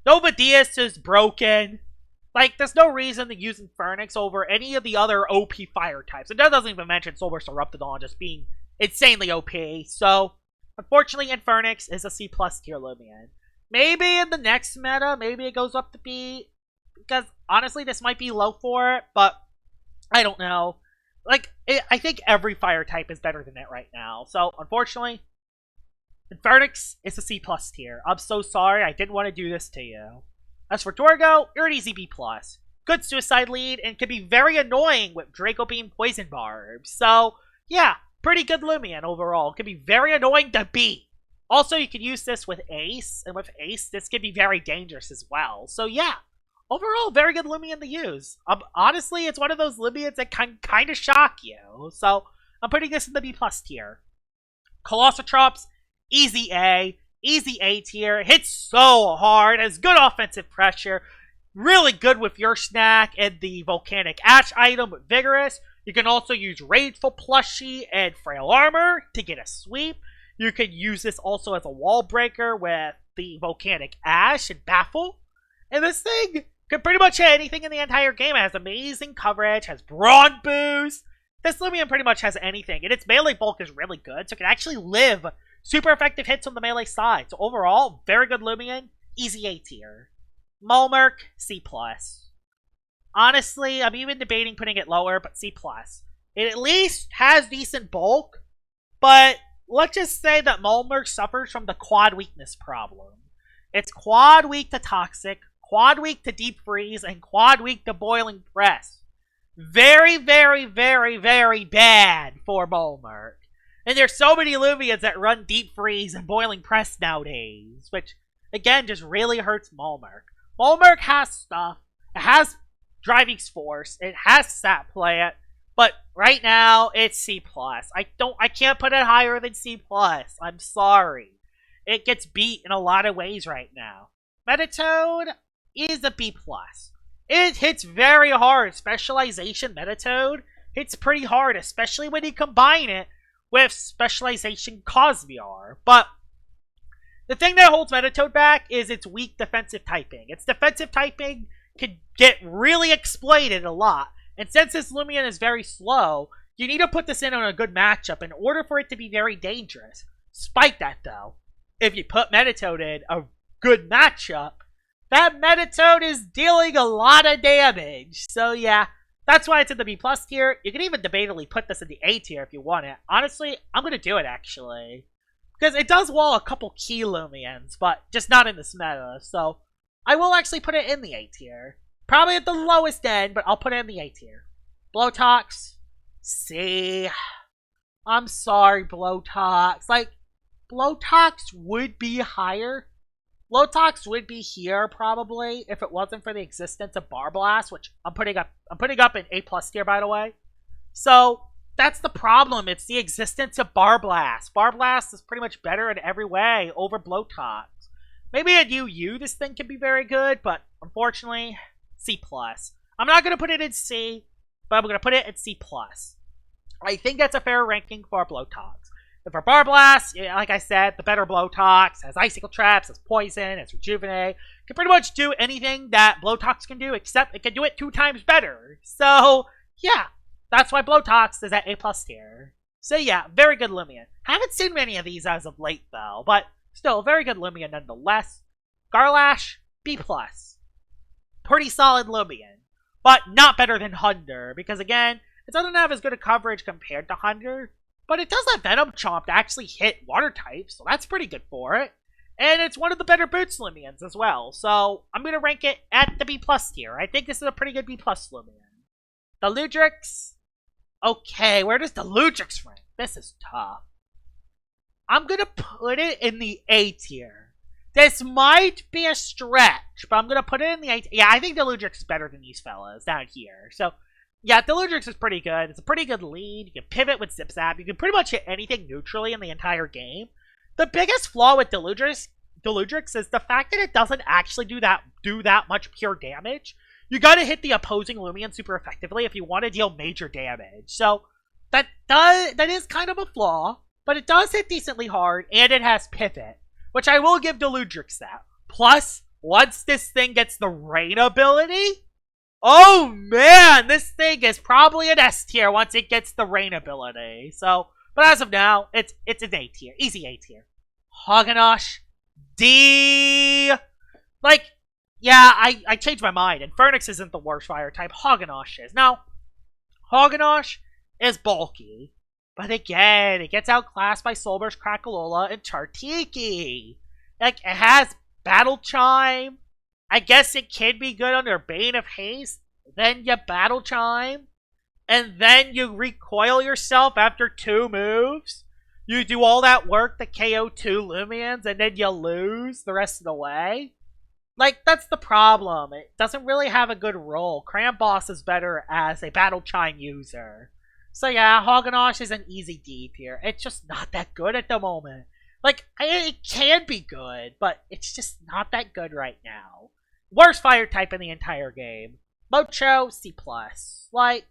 Nova Diaz is broken. Like, there's no reason to use Infernix over any of the other OP fire types. And that doesn't even mention Soulburst Eruptodon just being insanely OP. So, unfortunately, Infernix is a C+ tier Lumian. Maybe in the next meta, maybe it goes up to B. Because, honestly, this might be low for it. But, I don't know. Like, I think every fire type is better than it right now. So, unfortunately, Infernix is a C+ tier. I'm so sorry. I didn't want to do this to you. As for Dorgo, you're an easy B+. Good suicide lead and can be very annoying with Draco Beam Poison Barb. So, yeah, pretty good Lumian overall. It can be very annoying to beat. Also, you can use this with Ace, and with Ace, this can be very dangerous as well. So, yeah, overall, very good Lumian to use. Honestly, it's one of those Lumians that can kind of shock you. So, I'm putting this in the B+ tier. Colossotrops, easy A tier, hits so hard, has good offensive pressure, really good with your snack and the Volcanic Ash item with Vigorous. You can also use Rageful Plushie and Frail Armor to get a sweep. You can use this also as a wall breaker with the Volcanic Ash and Baffle. And this thing can pretty much hit anything in the entire game. It has amazing coverage, has Brawn Boost. This Lumian pretty much has anything, and its melee bulk is really good, so it can actually live super effective hits on the melee side. So overall, very good Lumian, easy A tier. Molmerk, C+. Honestly, I'm even debating putting it lower, but C+. It at least has decent bulk, but let's just say that Molmerk suffers from the quad weakness problem. It's quad weak to Toxic, quad weak to Deep Freeze, and quad weak to Boiling Press. Very, very, very, very bad for Molmerk. And there's so many Lumians that run Deep Freeze and Boiling Press nowadays, which, again, just really hurts Molmerk. Molmerk has stuff. It has Driving Force. It has Sap Plant. But right now, it's C+. I can't put it higher than C+. I'm sorry. It gets beat in a lot of ways right now. Metatoad is a B+. It hits very hard. Specialization Metatoad hits pretty hard, especially when you combine it with Specialization Cosmere. But the thing that holds Metatoad back is its weak defensive typing. Its defensive typing can get really exploited a lot. And since this Lumian is very slow, you need to put this in on a good matchup in order for it to be very dangerous. Despite that, though, if you put Metatoad in a good matchup, that Metatoad is dealing a lot of damage. So yeah, that's why it's in the B+ tier. You can even debatably put this in the A tier if you want it. Honestly, I'm going to do it, actually. Because it does wall a couple key Lumians, but just not in this meta. So I will actually put it in the A tier. Probably at the lowest end, but I'll put it in the A tier. Blowtox, C. I'm sorry, Blowtox. Like, Blowtox would be higher. Blowtox would be here, probably, if it wasn't for the existence of Barblast, which I'm putting up in A+ tier, by the way. So, that's the problem. It's the existence of Barblast. Barblast is pretty much better in every way over Blowtox. Maybe at UU this thing can be very good, but unfortunately, C+. I'm not going to put it in C, but I'm going to put it in C+. I think that's a fair ranking for Blowtox. And for Barblast, yeah, like I said, the better Blowtox has Icicle Traps, has Poison, has Rejuvenate. Can pretty much do anything that Blowtox can do, except it can do it 2 times better. So, yeah, that's why Blowtox is at A+ tier. So yeah, very good Lumian. Haven't seen many of these as of late, though, but still, very good Lumian nonetheless. Garlash, B+. pretty solid Lumian. But not better than Hunder, because again, it doesn't have as good a coverage compared to Hunder, but it does have Venom Chomp to actually hit water types, so that's pretty good for it. And it's one of the better boots Lumians as well, so I'm going to rank it at the B+ tier. I think this is a pretty good B+ Lumian. The Ludrix. Okay, where does the Ludrix rank? This is tough. I'm going to put it in the A tier. This might be a stretch, but I'm going to put it in the A tier. Yeah, I think the Ludrix is better than these fellas down here. So, yeah, the Ludrix is pretty good. It's a pretty good lead. You can pivot with Zip Zap. You can pretty much hit anything neutrally in the entire game. The biggest flaw with the Ludrix is the fact that it doesn't actually do that much pure damage. You got to hit the opposing Lumian super effectively if you want to deal major damage. So, that is kind of a flaw. But it does hit decently hard, and it has pivot, which I will give Deludrix that. Plus, once this thing gets the rain ability, oh man, this thing is probably an S tier once it gets the rain ability. So, but as of now, it's an A tier, easy A tier. Hoganosh, D. Like, yeah, I changed my mind, and Phoenix isn't the worst fire type. Hoganosh is. Now, Hoganosh is bulky. But again, it gets outclassed by Solburst, Crackalola, and Chartiki. Like, it has Battle Chime. I guess it can be good under Bane of Haste. Then you Battle Chime. And then you recoil yourself after 2 moves. You do all that work to KO 2 Lumians, and then you lose the rest of the way. Like, that's the problem. It doesn't really have a good role. Cram Boss is better as a Battle Chime user. So yeah, Hoganosh is an easy D tier. It's just not that good at the moment. Like, it can be good, but it's just not that good right now. Worst fire type in the entire game. Mocho, C+. Like,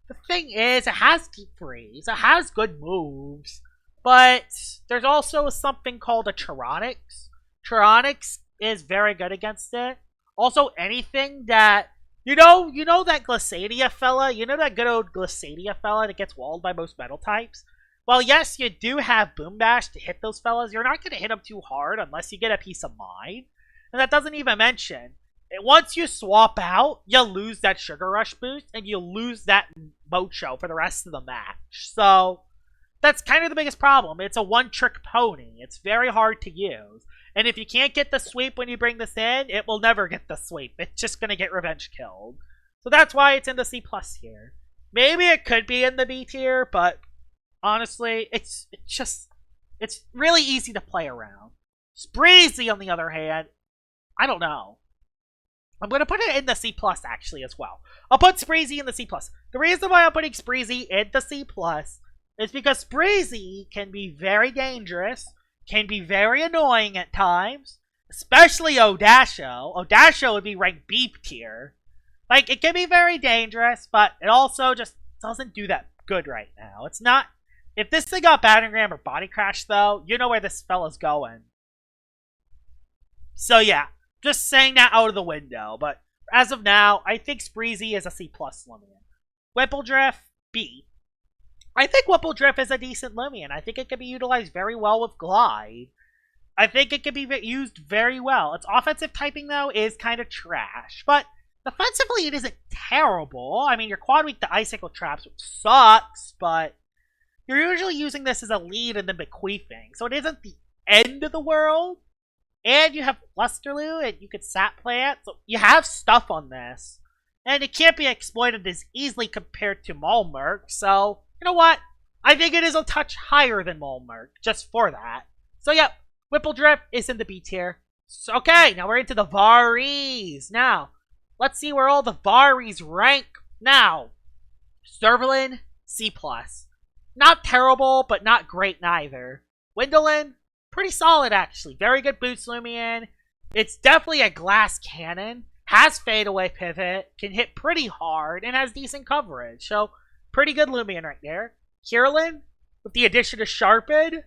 the thing is, it has Deep Freeze. It has good moves. But there's also something called a Chironix. Chironix is very good against it. Also, anything that You know that Glissadia fella? You know that good old Glissadia fella that gets walled by most metal types? Well, yes, you do have Boom Bash to hit those fellas. You're not going to hit them too hard unless you get a piece of mind. And that doesn't even mention, once you swap out, you lose that Sugar Rush boost, and you lose that Mocho for the rest of the match. So, that's kind of the biggest problem. It's a one-trick pony. It's very hard to use. And if you can't get the sweep when you bring this in, it will never get the sweep. It's just going to get revenge killed. So that's why it's in the C+ tier. Maybe it could be in the B tier, but honestly, it's really easy to play around. Spreezy, on the other hand, I don't know. I'm going to put it in the C+ actually as well. I'll put Spreezy in the C+. The reason why I'm putting Spreezy in the C+ is because Spreezy can be very dangerous, can be very annoying at times, especially Odasho. Odasho would be ranked B tier. Like, it can be very dangerous, but it also just doesn't do that good right now. It's not... If this thing got Battering Ram or Body Crash, though, you know where this fella's going. So, yeah. Just saying that out of the window. But as of now, I think Spreezy is a C+ Lumian. Whippledrift, B. I think Whippledrift is a decent Lumian. I think it can be utilized very well with Glide. I think it can be used very well. Its offensive typing, though, is kind of trash. But defensively, it isn't terrible. I mean, you're quad weak to Icicle Traps, which sucks, but you're usually using this as a lead and then bequeathing. So it isn't the end of the world. And you have Lusterloo, and you could Sap Plant. So you have stuff on this. And it can't be exploited as easily compared to Malmurk, so... You know what? I think it is a touch higher than Malmurk, just for that. So, yep, Whippledrift is in the B tier. So, okay, now we're into the Varies. Now, let's see where all the Varies rank. Now, Servalin, C+. Not terrible, but not great neither. Windolin, pretty solid, actually. Very good boots, Lumian. It's definitely a glass cannon. Has fadeaway pivot, can hit pretty hard, and has decent coverage. So, pretty good Lumian right there. Kirlin, with the addition of Sharpen,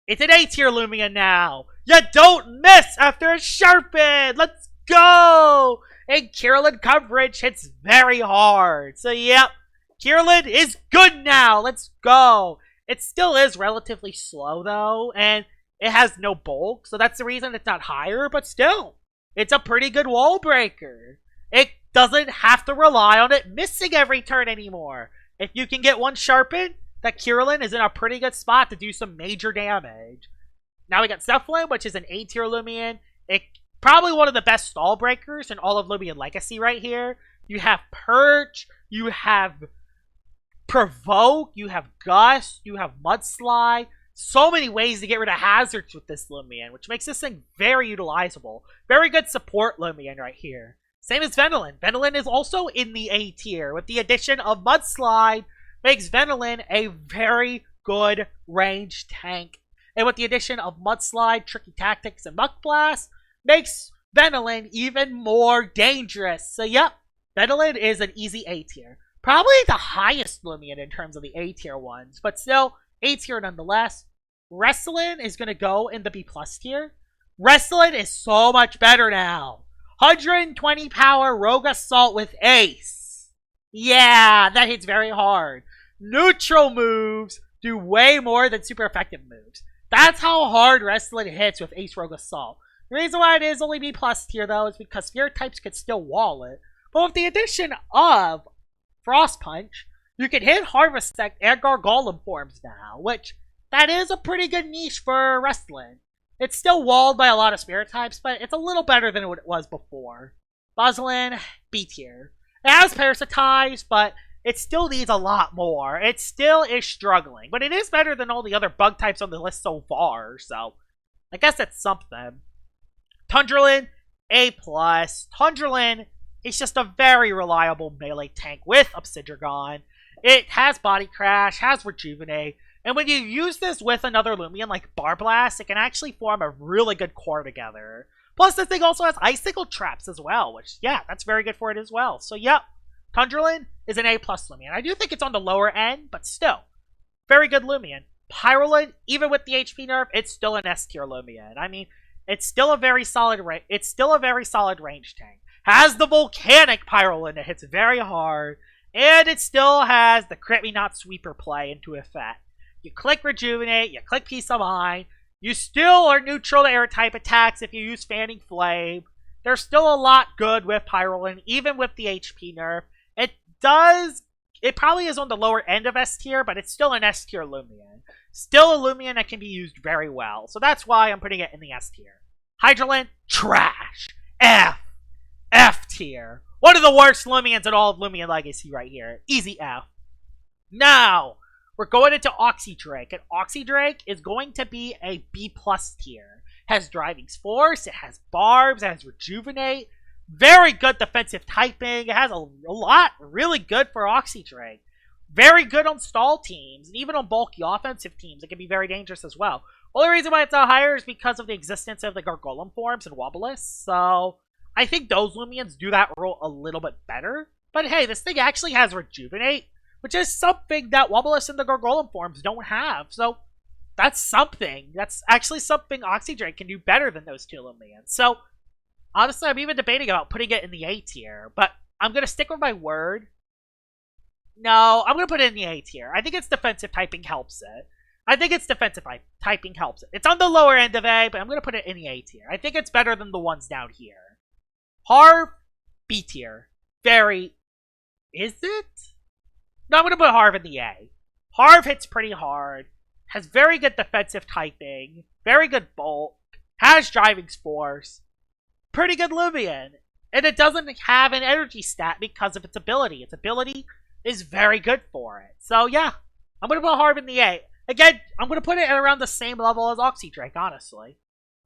it's an A tier Lumian now. You don't miss after a Sharpen. Let's go. And Kirlin coverage hits very hard. So, yep, Kirlin is good now. Let's go. It still is relatively slow, though, and it has no bulk, so that's the reason it's not higher, but still, it's a pretty good wall breaker. it doesn't have to rely on it missing every turn anymore. If you can get one sharpened, that Kirillin is in a pretty good spot to do some major damage. Now we got Cephalin, which is an A tier Lumian. It probably one of the best stall breakers in all of Loomian Legacy right here. You have Perch, you have Provoke, you have Gust, you have Mudslide. So many ways to get rid of hazards with this Lumian, which makes this thing very utilizable. Very good support Lumian right here. Same as Venilin. Venilin is also in the A tier. With the addition of Mudslide, makes Venilin a very good range tank. And with the addition of Mudslide, Tricky Tactics, and Muck Blast, makes Venilin even more dangerous. So yep, Venilin is an easy A tier. Probably the highest Lumian in terms of the A tier ones, but still A tier nonetheless. Wrestling is going to go in the B plus tier. Wrestling is so much better now. 120 power Rogue Assault with Ace. Yeah, that hits very hard. Neutral moves do way more than super effective moves. That's how hard Wrestling hits with Ace Rogue Assault. The reason why it is only B plus tier though is because Spirit types could still wall it. But with the addition of Frost Punch, you can hit Harvest Sect and Gargolem forms now, which that is a pretty good niche for Wrestling. It's still walled by a lot of Spirit types, but it's a little better than what it was before. Buzzlin, B tier. It has Parasitize, but it still needs a lot more. It still is struggling, but it is better than all the other bug types on the list so far, so I guess that's something. Tundralin, A+. Tundralin is just a very reliable melee tank with Obsidragon. It has Body Crash, has Rejuvenate, and when you use this with another Lumian like Barblast, it can actually form a really good core together. Plus, this thing also has Icicle Traps as well, which, yeah, that's very good for it as well. So, yep, Tundralin is an A+ Lumian. I do think it's on the lower end, but still, very good Lumian. Pyrolin, even with the HP nerf, it's still an S tier Lumian. I mean, it's still a very solid range tank. Has the Volcanic Pyrolin that hits very hard, and it still has the Crit Me Not Sweeper play into effect. You click Rejuvenate, you click Peace of Mind, you still are neutral to air type attacks if you use Fanning Flame. There's still a lot good with Pyrolin, even with the HP nerf. It probably is on the lower end of S tier, but it's still an S tier Lumian. Still a Lumian that can be used very well, so that's why I'm putting it in the S tier. Hydralin, trash. F tier. One of the worst Lumians in all of Loomian Legacy right here. Easy F. Now, we're going into Oxydrake, and Oxydrake is going to be a B+ tier. Has Driving Force, it has Barbs, it has Rejuvenate. Very good defensive typing. It has a lot really good for Oxydrake. Very good on stall teams, and even on bulky offensive teams, it can be very dangerous as well. Only reason why it's not higher is because of the existence of the Gargolem forms and Wobblists, so I think those Lumians do that role a little bit better. But hey, this thing actually has Rejuvenate, which is something that Wobblists and the Gargolem forms don't have, so that's something. That's actually something Oxydrake can do better than those two Lumians. So, honestly, I'm even debating about putting it in the A tier, but I'm going to stick with my word. No, I'm going to put it in the A tier. I think its defensive typing helps it. Typing helps it. It's on the lower end of A, but I'm going to put it in the A tier. I think it's better than the ones down here. Harv, B tier. Very... Is it? No, I'm going to put Harv in the A. Harv hits pretty hard. Has very good defensive typing. Very good bulk. Has Driving Force. Pretty good Lumian. And it doesn't have an energy stat because of its ability. Its ability is very good for it. So yeah, I'm going to put Harv in the A. Again, I'm going to put it at around the same level as Oxydrake, honestly.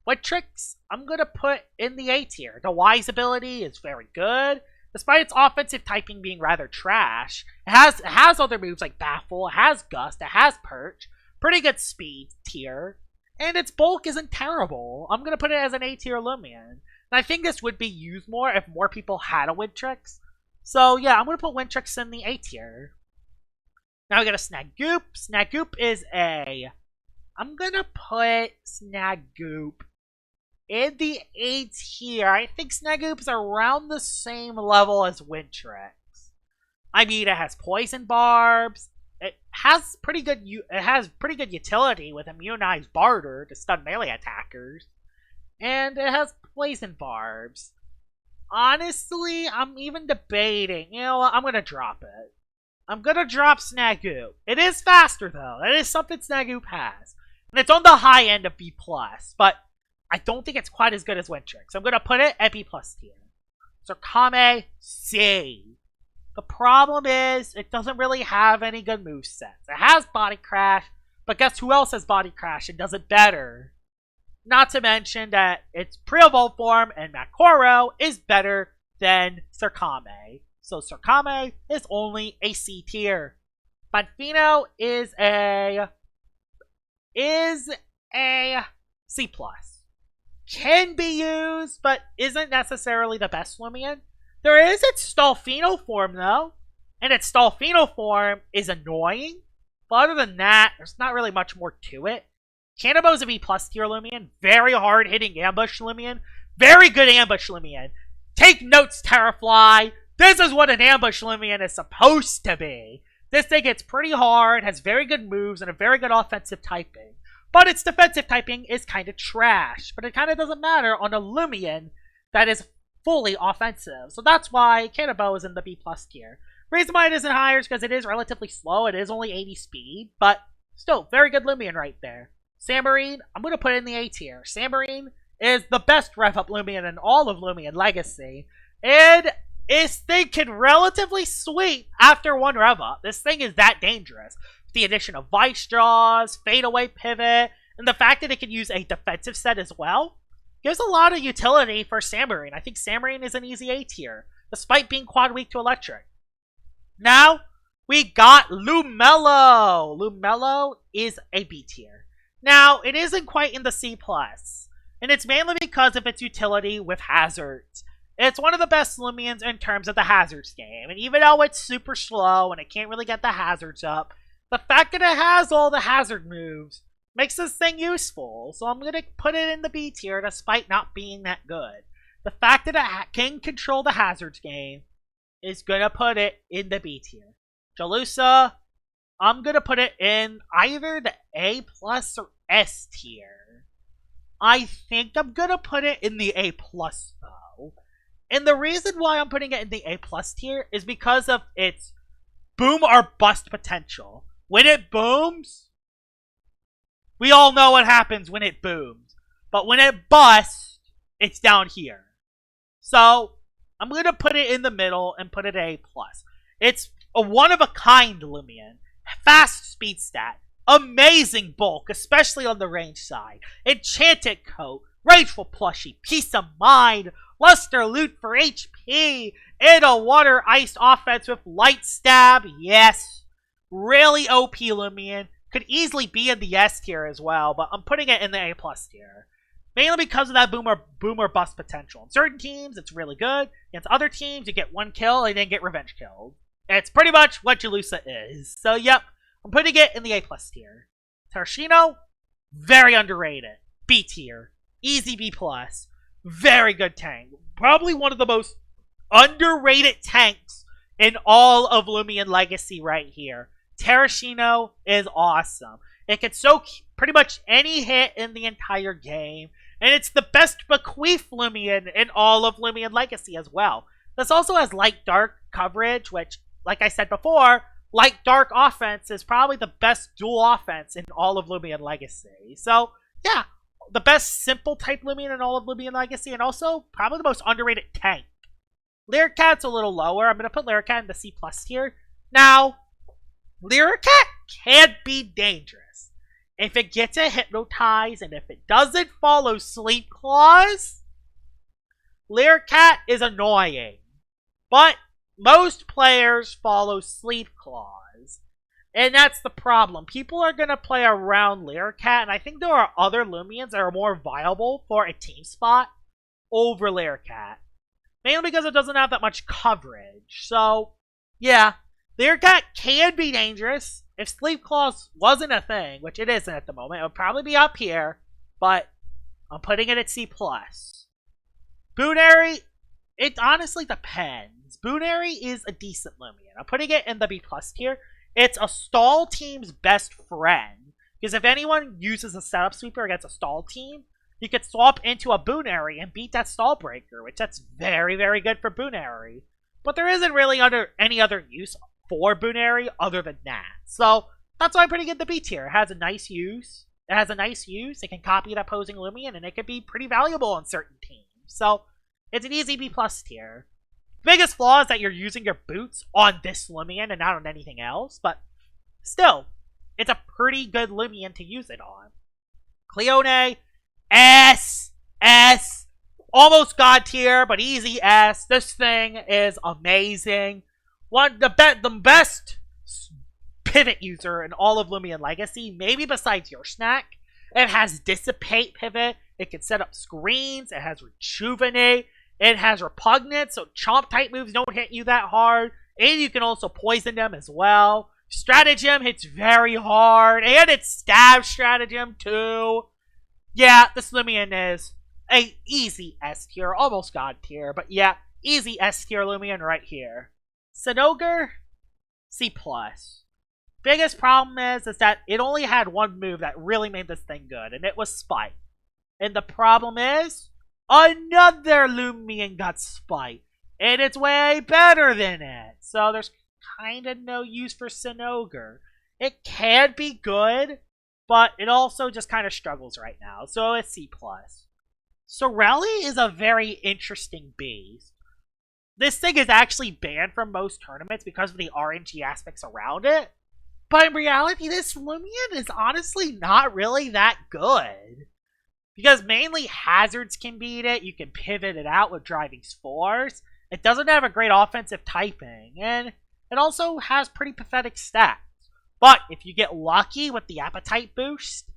Wintrix, I'm going to put in the A tier. The Wise ability is very good. Despite its offensive typing being rather trash, it has other moves like Baffle, it has Gust, it has Perch. Pretty good speed tier. And its bulk isn't terrible. I'm going to put it as an A tier Lumian. And I think this would be used more if more people had a Wintrix. So yeah, I'm going to put Wintrix in the A tier. Now we got a Snagoop. Snagoop is A. I'm going to put Snagoop in the A tier. I think Snagoop's around the same level as Wintrix. I mean, it has Poison Barbs. It has pretty good utility with Immunized Barter to stun melee attackers. And it has Poison Barbs. Honestly, I'm even debating. You know what? I'm gonna drop it. I'm gonna drop Snagoop. It is faster though. That is something Snagoop has. And it's on the high end of B+, but I don't think it's quite as good as Wintrix. So I'm gonna put it at B+ tier. Sarkame, C. The problem is, it doesn't really have any good movesets. It has Body Crash, but guess who else has Body Crash and does it better? Not to mention that its pre-evolved form and Makoro is better than Sarkame. So Sarkame is only a C tier. Bonfino is a C+. Can be used, but isn't necessarily the best Lumian. There is its Stalfino form, though. And its Stalfino form is annoying. But other than that, there's not really much more to it. Cannonbo's a B+ tier Lumian. Very hard-hitting ambush Lumian. Very good ambush Lumian. Take notes, Terrafly. This is what an ambush Lumian is supposed to be. This thing gets pretty hard, has very good moves, and a very good offensive typing. But its defensive typing is kind of trash. But it kind of doesn't matter on a Lumian that is fully offensive. So that's why Cannonbo is in the B+ tier. Reason why it isn't higher is because it is relatively slow. It is only 80 speed. But still, very good Lumian right there. Samarine, I'm going to put it in the A tier. Samarine is the best rev-up Lumian in all of Loomian Legacy. And is thinking relatively sweet after one rev-up. This thing is that dangerous. The addition of Vice Jaws, Fadeaway Pivot, and the fact that it can use a defensive set as well, gives a lot of utility for Samarine. I think Samarine is an easy A tier, despite being quad weak to electric. Now, we got Lumelo. Lumelo is a B tier. Now, it isn't quite in the C+, and it's mainly because of its utility with hazards. It's one of the best Lumians in terms of the hazards game, and even though it's super slow and it can't really get the hazards up, the fact that it has all the hazard moves makes this thing useful, so I'm going to put it in the B tier despite not being that good. The fact that it can control the hazards game is going to put it in the B tier. Jalusa, I'm going to put it in either the A+ or S tier. I think I'm going to put it in the A+ though. And the reason why I'm putting it in the A+ tier is because of its boom or bust potential. When it booms, we all know what happens when it booms. But when it busts, it's down here. So, I'm going to put it in the middle and put it A+. It's a one-of-a-kind Lumian. Fast speed stat. Amazing bulk, especially on the range side. Enchanted coat. Rageful plushie. Peace of mind. Luster loot for HP. And a water ice offense with light stab. Yes. Really OP Lumian. Could easily be in the S tier as well, but I'm putting it in the A+ tier. Mainly because of that boom or bust potential. In certain teams, it's really good. Against other teams, you get one kill and then get revenge killed. It's pretty much what Jalusa is. So, yep, I'm putting it in the A+ tier. Tershino, very underrated. B tier. Easy B+. Very good tank. Probably one of the most underrated tanks in all of Loomian Legacy right here. Terashino is awesome. It can soak pretty much any hit in the entire game. And it's the best bequeath Lumian in all of Loomian Legacy as well. This also has light-dark coverage, which, like I said before, light-dark offense is probably the best dual offense in all of Loomian Legacy. So, yeah, the best simple type Lumian in all of Loomian Legacy, and also probably the most underrated tank. Lyricat a little lower. I'm going to put Lyricat in the C+ tier. Now, Lyricat can be dangerous. If it gets a Hypnotize and if it doesn't follow Sleep Claws, Lyricat is annoying. But most players follow Sleep Claws. And that's the problem. People are going to play around Lyricat, and I think there are other Lumians that are more viable for a team spot over Lyricat. Mainly because it doesn't have that much coverage. So, yeah. Lyricat can be dangerous. If Sleep Claws wasn't a thing, which it isn't at the moment, it would probably be up here. But I'm putting it at C+. Boonary, it honestly depends. Boonary is a decent Lumian. I'm putting it in the B+ tier. It's a stall team's best friend. Because if anyone uses a setup sweeper against a stall team, you could swap into a Boonary and beat that Stall Breaker, which that's very, very good for Boonary. But there isn't really any other use for Boonary other than that. So that's why I'm putting it in the B tier. It has a nice use. It can copy the opposing Lumian, and it can be pretty valuable on certain teams. So it's an easy B+ tier. Biggest flaw is that you're using your boots on this Lumian and not on anything else, but still, it's a pretty good Lumian to use it on. Cleone, S, almost God tier, but easy S. This thing is amazing. The best pivot user in all of Loomian Legacy, maybe besides your snack. It has Dissipate pivot. It can set up screens. It has Rejuvenate. It has Repugnant, so chomp type moves don't hit you that hard. And you can also poison them as well. Stratagem hits very hard. And it's Stab Stratagem too. Yeah, this Lumian is a easy S tier, almost God tier. But yeah, easy S tier Lumian right here. Cinogre, C+. Biggest problem is that it only had one move that really made this thing good, and it was Spite. And the problem is, another Lumian got Spite, and it's way better than it. So there's kind of no use for Cinogre. It can be good, but it also just kind of struggles right now. So it's C+. Sorelli is a very interesting beast. This thing is actually banned from most tournaments because of the RNG aspects around it. But in reality, this Lumian is honestly not really that good. Because mainly hazards can beat it. You can pivot it out with driving spores. It doesn't have a great offensive typing. And it also has pretty pathetic stats. But if you get lucky with the appetite boost,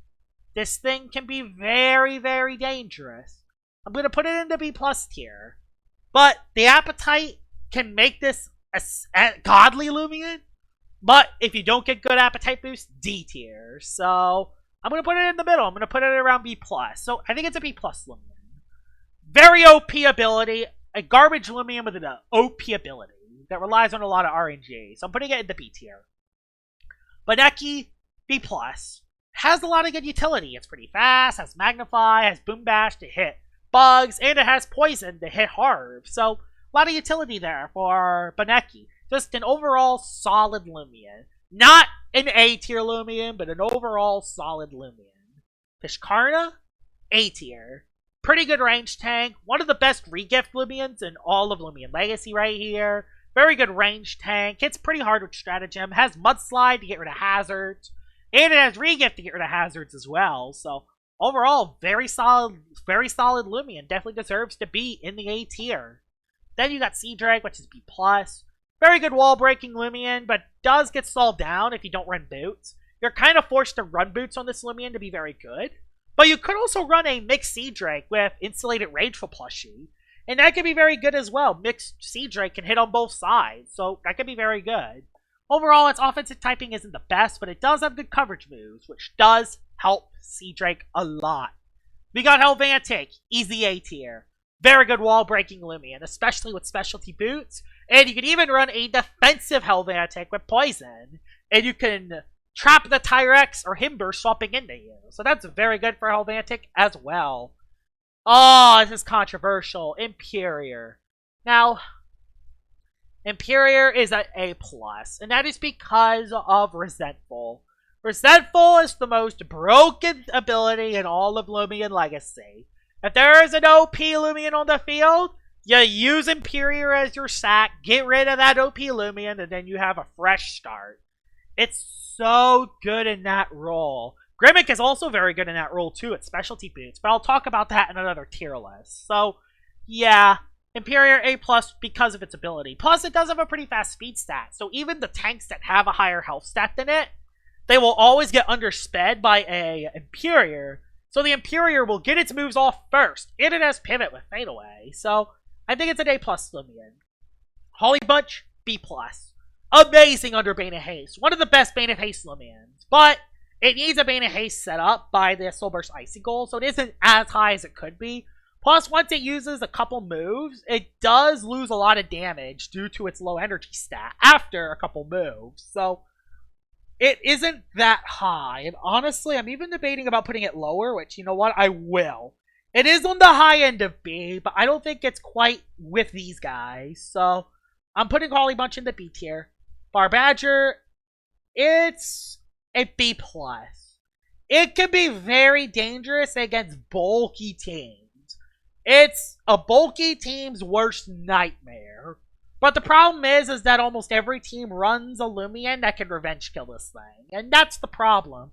this thing can be very, very dangerous. I'm going to put it in the B+ tier. But the appetite can make this a godly Lumian. But if you don't get good appetite boost, D tier. So I'm going to put it in the middle. I'm going to put it around B+. So I think it's a B+ Lumian. Very OP ability. A garbage Lumian with an OP ability that relies on a lot of RNG. So I'm putting it in the B tier. Baneki, B+. Has a lot of good utility. It's pretty fast, has Magnify, has Boom Bash to hit bugs, and it has Poison to hit Harv. So a lot of utility there for Baneki. Just an overall solid Lumian. Not an A tier Lumian, but an overall solid Lumian. Fishkarna, A tier. Pretty good range tank. One of the best regift Lumians in all of Loomian Legacy right here. Very good range tank. Hits pretty hard with Stratagem. Has Mudslide to get rid of hazards. And it has regift to get rid of hazards as well. So overall, very solid Lumian. Definitely deserves to be in the A tier. Then you got Seadrake, which is B+. Very good wall-breaking Lumian, but does get stalled down if you don't run boots. You're kind of forced to run boots on this Lumian to be very good. But you could also run a mixed Seadrake with Insulated Rageful plushie. And that could be very good as well. Mixed Seadrake can hit on both sides, so that could be very good. Overall, its offensive typing isn't the best, but it does have good coverage moves, which does help Seadrake a lot. We got Helvantic, easy A tier. Very good wall-breaking Lumian, especially with specialty boots. And you can even run a defensive Helvantic with Poison. And you can trap the Tyrex or Himber swapping into you. So that's very good for Helvantic as well. Oh, this is controversial. Imperior. Now, Imperior is an A+, and that is because of Resentful. Resentful is the most broken ability in all of Loomian Legacy. If there is an OP Lumian on the field, you use Imperior as your sack, get rid of that OP Lumian, and then you have a fresh start. It's so good in that role. Grimmick is also very good in that role too, at specialty boots, but I'll talk about that in another tier list. So, yeah, Imperior A+ because of its ability. Plus, it does have a pretty fast speed stat, so even the tanks that have a higher health stat than it, they will always get undersped by a Imperior, so the Imperior will get its moves off first, and it has Pivot with Fade Away, so I think it's an A+ Lumian. Holly Bunch, B+. Amazing under Bane of Haste. One of the best Bane of Haste Lumians, but it needs a Bane of Haste set up by the Soulburst Icicle, so it isn't as high as it could be. Plus, once it uses a couple moves, it does lose a lot of damage due to its low energy stat after a couple moves. So, it isn't that high. And honestly, I'm even debating about putting it lower, which, you know what, I will. It is on the high end of B, but I don't think it's quite with these guys. So I'm putting Holly Bunch in the B tier. Barbadger, it's a B plus. It can be very dangerous against bulky teams. It's a bulky team's worst nightmare. But the problem is that almost every team runs a Lumian that can revenge kill this thing. And that's the problem.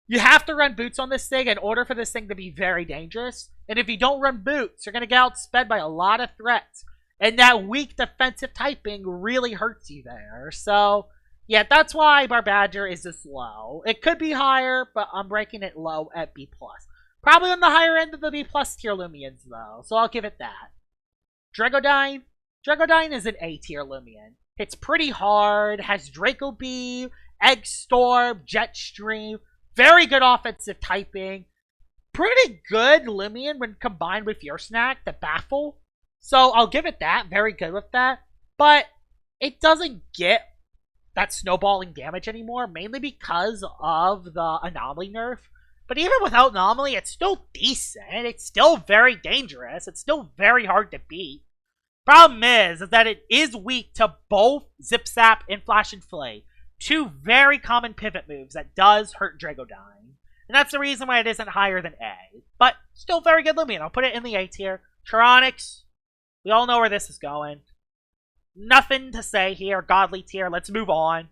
You have to run boots on this thing in order for this thing to be very dangerous. And if you don't run boots, you're going to get outsped by a lot of threats. And that weak defensive typing really hurts you there. So, yeah, that's why Barbadger is this low. It could be higher, but I'm ranking it low at B+. Probably on the higher end of the B+ tier Lumians, though. So I'll give it that. Dragodyne. Dragodyne is an A tier Lumian. It's pretty hard, has Draco B, Egg Storm, Jet Stream, very good offensive typing, pretty good Lumian when combined with your snack, the Baffle. So I'll give it that, very good with that, but it doesn't get that snowballing damage anymore, mainly because of the Anomaly nerf. But even without Anomaly, it's still decent, it's still very dangerous, it's still very hard to beat. Problem is that it is weak to both Zip Zap and Flash and Flay. Two very common pivot moves that does hurt Dragodyne. And that's the reason why it isn't higher than A. But still very good Lumian. I'll put it in the A tier. Tronics, we all know where this is going. Nothing to say here. Godly tier. Let's move on.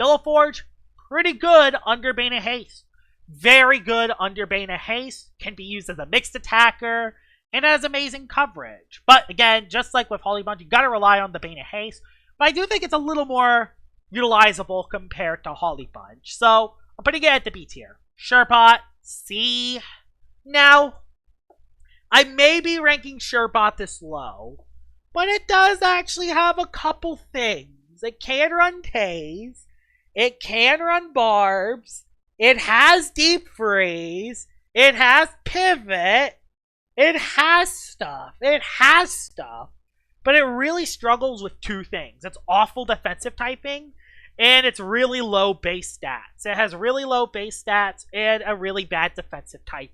Billaforge, pretty good under Bane of Haste. Very good under Bane of Haste. Can be used as a mixed attacker. And has amazing coverage. But again, just like with Holly Bunch, you gotta rely on the Bane of Haste. But I do think it's a little more utilizable compared to Holly Bunch. So I'm putting it at the B tier. Surebot, C. Now, I may be ranking Surebot this low, but it does actually have a couple things. It can run Tase. It can run Barbs. It has Deep Freeze. It has Pivot. It has stuff. It has stuff. But it really struggles with two things. It's awful defensive typing, and it's really low base stats. It has really low base stats and a really bad defensive typing.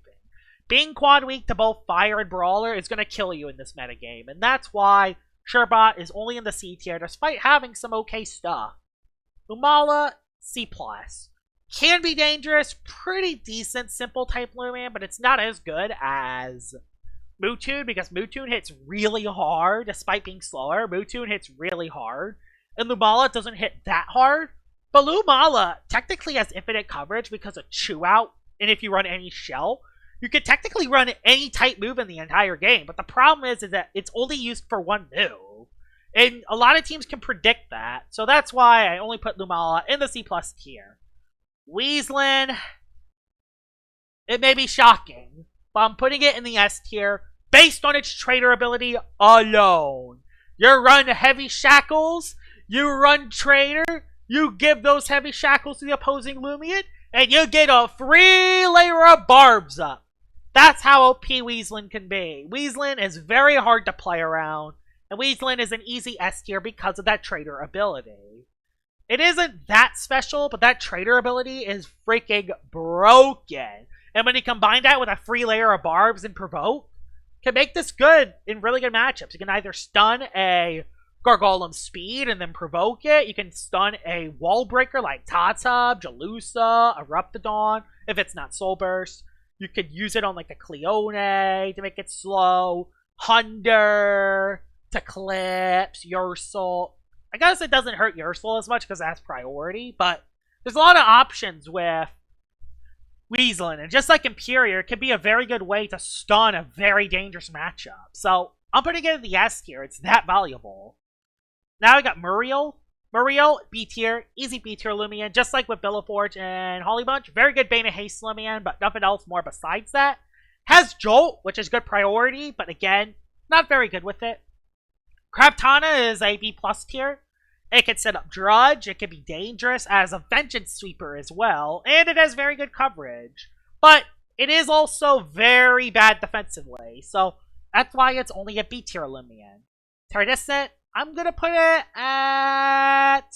Being quad weak to both Fire and Brawler is going to kill you in this metagame, and that's why Surebot is only in the C tier, despite having some okay stuff. Lumala, C+. Can be dangerous, pretty decent simple type Lumian, but it's not as good as Mewtwo, because Mewtwo hits really hard, despite being slower. Mewtwo hits really hard, and Lumala doesn't hit that hard. But Lumala technically has infinite coverage because of Chew Out, and if you run any Shell, you could technically run any type move in the entire game. But the problem is that it's only used for one move, and a lot of teams can predict that. So that's why I only put Lumala in the C+ tier. Weaslin, it may be shocking, but I'm putting it in the S tier based on its trader ability alone. You run Heavy Shackles, you run Trader, you give those Heavy Shackles to the opposing Lumian, and you get a free layer of Barbs up. That's how OP Weaslin can be. Weaslin is very hard to play around, and Weaslin is an easy S tier because of that trader ability. It isn't that special, but that trader ability is freaking broken. And when you combine that with a free layer of Barbs and Provoke, can make this good in really good matchups. You can either stun a Gargolem Speed and then provoke it. You can stun a Wall Breaker like Tatub, Jalusa, Eruptodon, if it's not Soul Burst. You could use it on like the Cleone to make it slow. Hunder, Eclipse, Ursul. I guess it doesn't hurt Ursul as much because it has priority, but there's a lot of options with Weaslin, and just like Imperior, it can be a very good way to stun a very dangerous matchup. So I'm putting it in the S tier. It's that valuable. Now I got Muriel. Muriel, B tier, easy B tier Lumian, just like with Billaforge and Holly Bunch. Very good Bane of Haste Lumian, but nothing else more besides that. Has Jolt, which is good priority, but again, not very good with it. Crabtana is a B+ tier. It can set up Drudge, it can be dangerous as a Vengeance Sweeper as well, and it has very good coverage. But it is also very bad defensively, so that's why it's only a B tier Lumian. Tardiscent, I'm gonna put it at...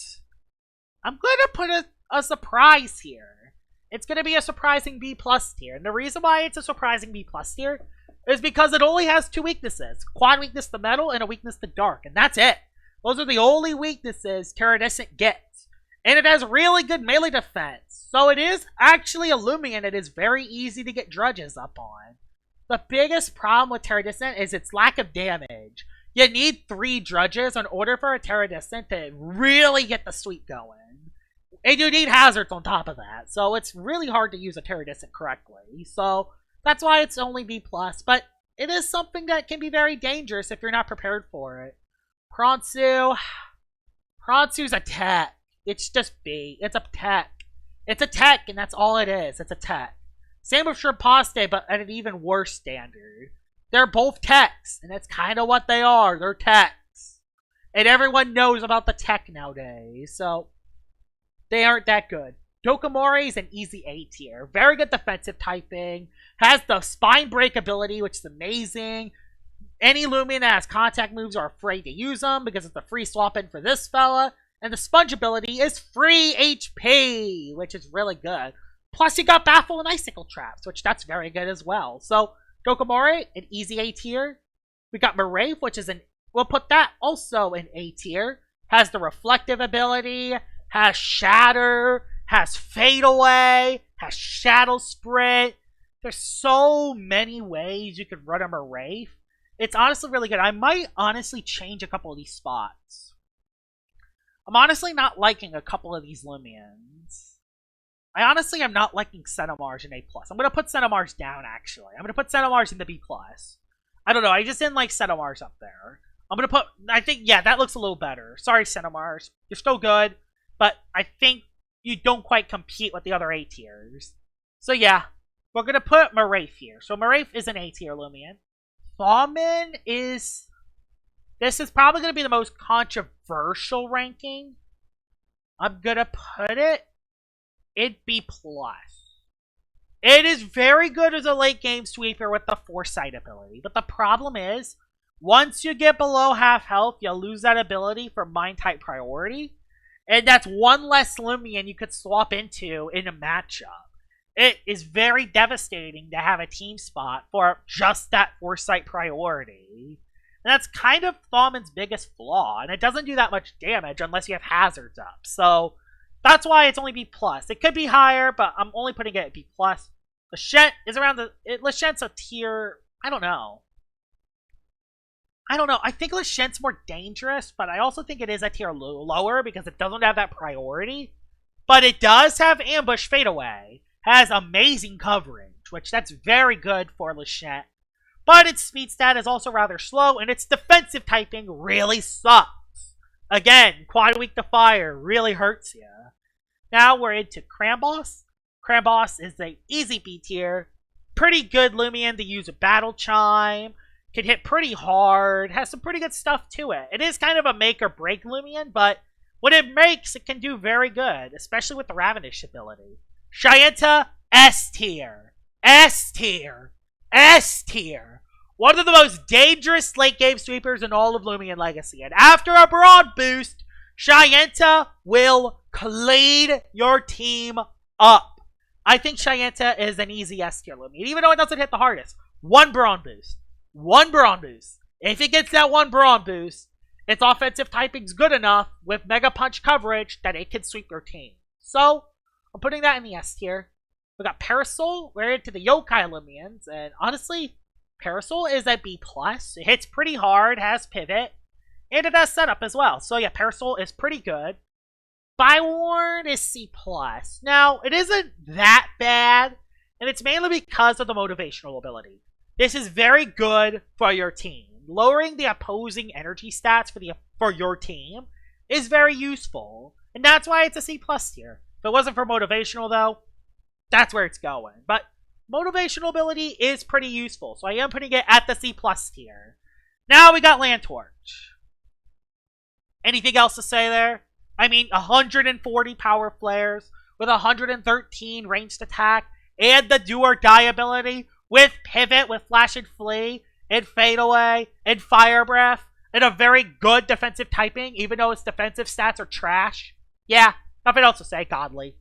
a surprise here. It's gonna be a surprising B+ tier, and the reason why it's a surprising B+ tier is because it only has 2 weaknesses. Quad weakness to metal and a weakness to dark. And that's it. Those are the only weaknesses Terradescent gets. And it has really good melee defense. So it is actually a Lumian it is very easy to get drudges up on. The biggest problem with Terradescent is its lack of damage. You need 3 drudges in order for a Terradescent to really get the sweep going. And you need hazards on top of that. So it's really hard to use a Terradescent correctly. So that's why it's only B+. But it is something that can be very dangerous if you're not prepared for it. Pronsu. Pronsu's a tech. It's just B. It's a tech. It's a tech, and that's all it is. It's a tech. Same with Shrimpaste, but at an even worse standard. They're both techs, and that's kind of what they are. They're techs. And everyone knows about the tech nowadays, so they aren't that good. Dokomori is an easy A tier. Very good defensive typing. Has the spine break ability, which is amazing. Any Lumian that has contact moves are afraid to use them because it's a free swap in for this fella. And the sponge ability is free HP, which is really good. Plus you got Baffle and Icicle Traps, which that's very good as well. So Dokomori, an easy A tier. We got Marave, which is we'll put that also in A tier. Has the reflective ability, has Shatter, has Fade Away, has Shadow Sprint. There's so many ways you could run a Marave. It's honestly really good. I might honestly change a couple of these spots. I'm honestly not liking a couple of these Lumians. I honestly am not liking Cenomars in A+. I'm going to put Cenomars down, actually. I'm going to put Cenomars in the B+. I don't know. I just didn't like Cenomars up there. I'm going to put... I think, yeah, that looks a little better. Sorry, Cenomars. You're still good. But I think you don't quite compete with the other A tiers. So, yeah. We're going to put Marave here. So, Marave is an A tier Lumian. Thaumin is... This is probably going to be the most controversial ranking. I'm going to put it in B+. It is very good as a late game sweeper with the foresight ability. But the problem is, once you get below half health, you lose that ability for mind type priority. And that's one less Lumian you could swap into in a matchup. It is very devastating to have a team spot for just that foresight priority. And that's kind of Thaumin's biggest flaw. And it doesn't do that much damage unless you have hazards up. So that's why it's only B+. It could be higher, but I'm only putting it at B+. Lachette is around the... Lachette's a tier... I don't know. I think Lachette's more dangerous, but I also think it is a tier lower because it doesn't have that priority. But it does have Ambush Fade Away. Has amazing coverage, which that's very good for Lachette. But its speed stat is also rather slow, and its defensive typing really sucks. Again, quad weak to fire really hurts you. Now we're into Cramboss. Cramboss is the easy B tier. Pretty good Lumian to use a Battle Chime. Can hit pretty hard. Has some pretty good stuff to it. It is kind of a make or break Lumian, but when it makes, it can do very good, especially with the Ravenish ability. Scienta, S tier. S tier. S tier. One of the most dangerous late game sweepers in all of Loomian Legacy. And after a broad boost, Scienta will clean your team up. I think Scienta is an easy S tier Lumian, even though it doesn't hit the hardest. One Brawn boost. One Brawn boost. If it gets that one Brawn boost, its offensive typing's good enough with Mega Punch coverage that it can sweep your team. So, I'm putting that in the S tier. We got Parasol. We're into the Yokai Lumians, and honestly, Parasol is a B+. It hits pretty hard, has pivot, and it has setup as well. So yeah, Parasol is pretty good. Bywarn is C+. Now, it isn't that bad, and it's mainly because of the motivational ability. This is very good for your team. Lowering the opposing energy stats for your team is very useful, and that's why it's a C+ tier. If it wasn't for motivational, though, that's where it's going. But motivational ability is pretty useful, so I am putting it at the C+ tier. Now we got Landtorch. Anything else to say there? I mean, 140 power flares with 113 ranged attack and the do or die ability with pivot, with flash and flee, and fade away, and fire breath, and a very good defensive typing, even though its defensive stats are trash. Yeah, nothing else to say, godly.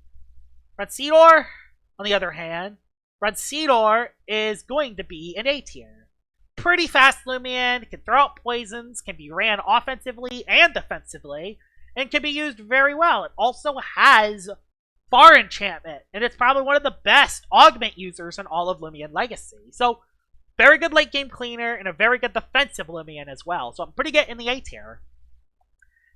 Rancidor, on the other hand, Rancidor is going to be an A tier. Pretty fast Lumian, can throw out poisons, can be ran offensively and defensively, and can be used very well. It also has Far Enchantment, and it's probably one of the best augment users in all of Loomian Legacy. So, very good late game cleaner, and a very good defensive Lumian as well. So I'm pretty good in the A tier.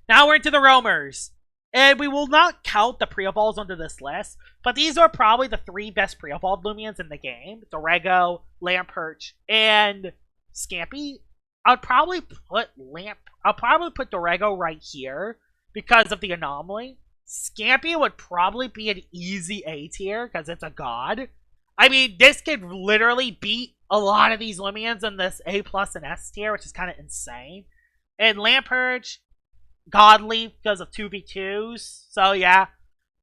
Now we're into the roamers. And we will not count the pre-evolves under this list, but these are probably the 3 best pre-evolved Lumians in the game. Dorego, Lamperch, and Scampy. I'll probably put Dorego right here because of the anomaly. Scampy would probably be an easy A tier because it's a god. I mean, this could literally beat a lot of these Lumians in this A+ and S tier, which is kind of insane. And Lamperch, godly because of 2v2s. So yeah,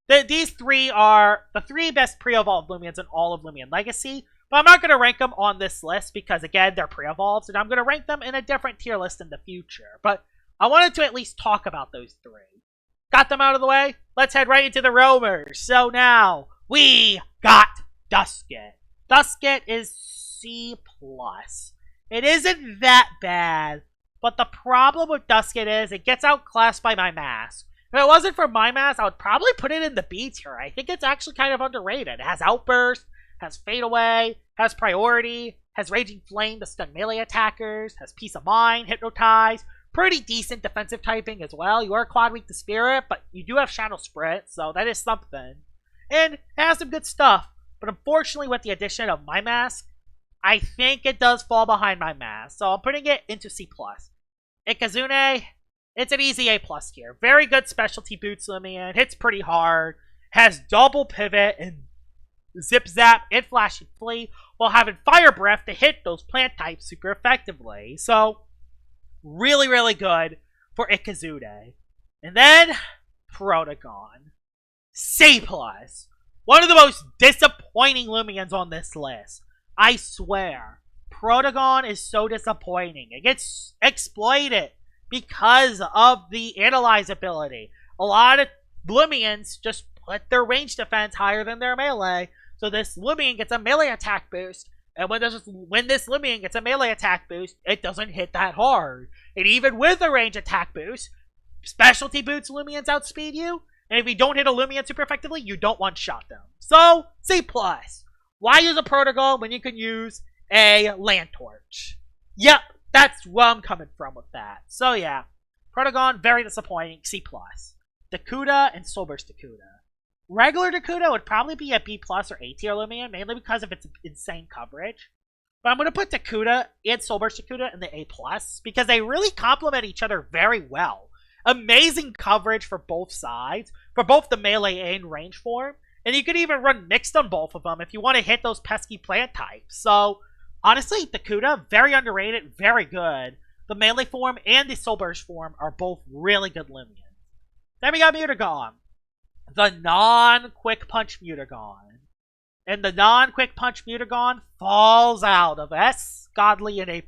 these 3 are the 3 best pre-evolved Lumians in all of Lumian Legacy. But I'm not going to rank them on this list because, again, they're pre-evolved, and I'm going to rank them in a different tier list in the future. But I wanted to at least talk about those 3. Got them out of the way? Let's head right into the roamers. So now, we got Dusket. Dusket is C+. It isn't that bad, but the problem with Dusket is it gets outclassed by my mask. If it wasn't for my mask, I would probably put it in the B tier. I think it's actually kind of underrated. It has Outburst, has Fade Away, has Priority, has Raging Flame to stun melee attackers, has Peace of Mind, Hypnotize, pretty decent defensive typing as well. You are quad weak to Spirit, but you do have Shadow Sprint, so that is something. And it has some good stuff, but unfortunately with the addition of my mask, I think it does fall behind my mask, so I'm putting it into C+. Ikazune, it's an easy A+ tier. Very good specialty boots Lumian, hits pretty hard, has double pivot and Zip Zap and Flash and Flee, while having Fire Breath to hit those plant types super effectively. So, really, really good for Ikazune. And then, Protagon. C+. One of the most disappointing Lumians on this list. I swear. Protagon is so disappointing. It gets exploited because of the Analyze ability. A lot of Lumians just put their range defense higher than their melee. So this Lumian gets a melee attack boost. And when this Lumian gets a melee attack boost, it doesn't hit that hard. And even with a range attack boost, specialty boots Lumians outspeed you. And if you don't hit a Lumian super effectively, you don't one-shot them. So, C+. Why use a Protagon when you can use a Land Torch? Yep, that's where I'm coming from with that. So yeah, Protagon, very disappointing, C+. Dakuda and Soulburst Dakuda. Regular Dakuda would probably be a B+ or A tier Lumian, mainly because of its insane coverage. But I'm going to put Dakuda and Soulburst Dakuda in the A+, because they really complement each other very well. Amazing coverage for both sides, for both the melee and range form. And you could even run mixed on both of them if you want to hit those pesky plant types. So, honestly, Dakuda, very underrated, very good. The melee form and the Soulburst form are both really good Lumians. Then we got Mutagon. The non-Quick Punch Mutagon. And the non-Quick Punch Mutagon falls out of S, Godly, and A+.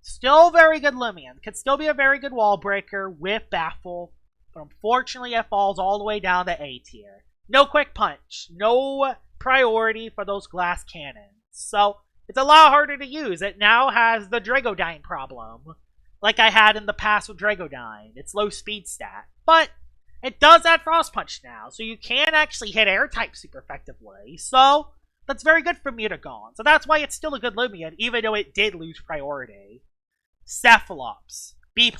Still very good Lumian. Could still be a very good wall breaker with Baffle. But unfortunately, it falls all the way down to A tier. No Quick Punch. No priority for those glass cannons. So, it's a lot harder to use. It now has the Dragodyne problem. Like I had in the past with Dragodyne. It's low speed stat. But it does add Frost Punch now. So you can actually hit air type super effectively. So, that's very good for Mutagon. So that's why it's still a good Lumian, even though it did lose priority. Cephalops. B+.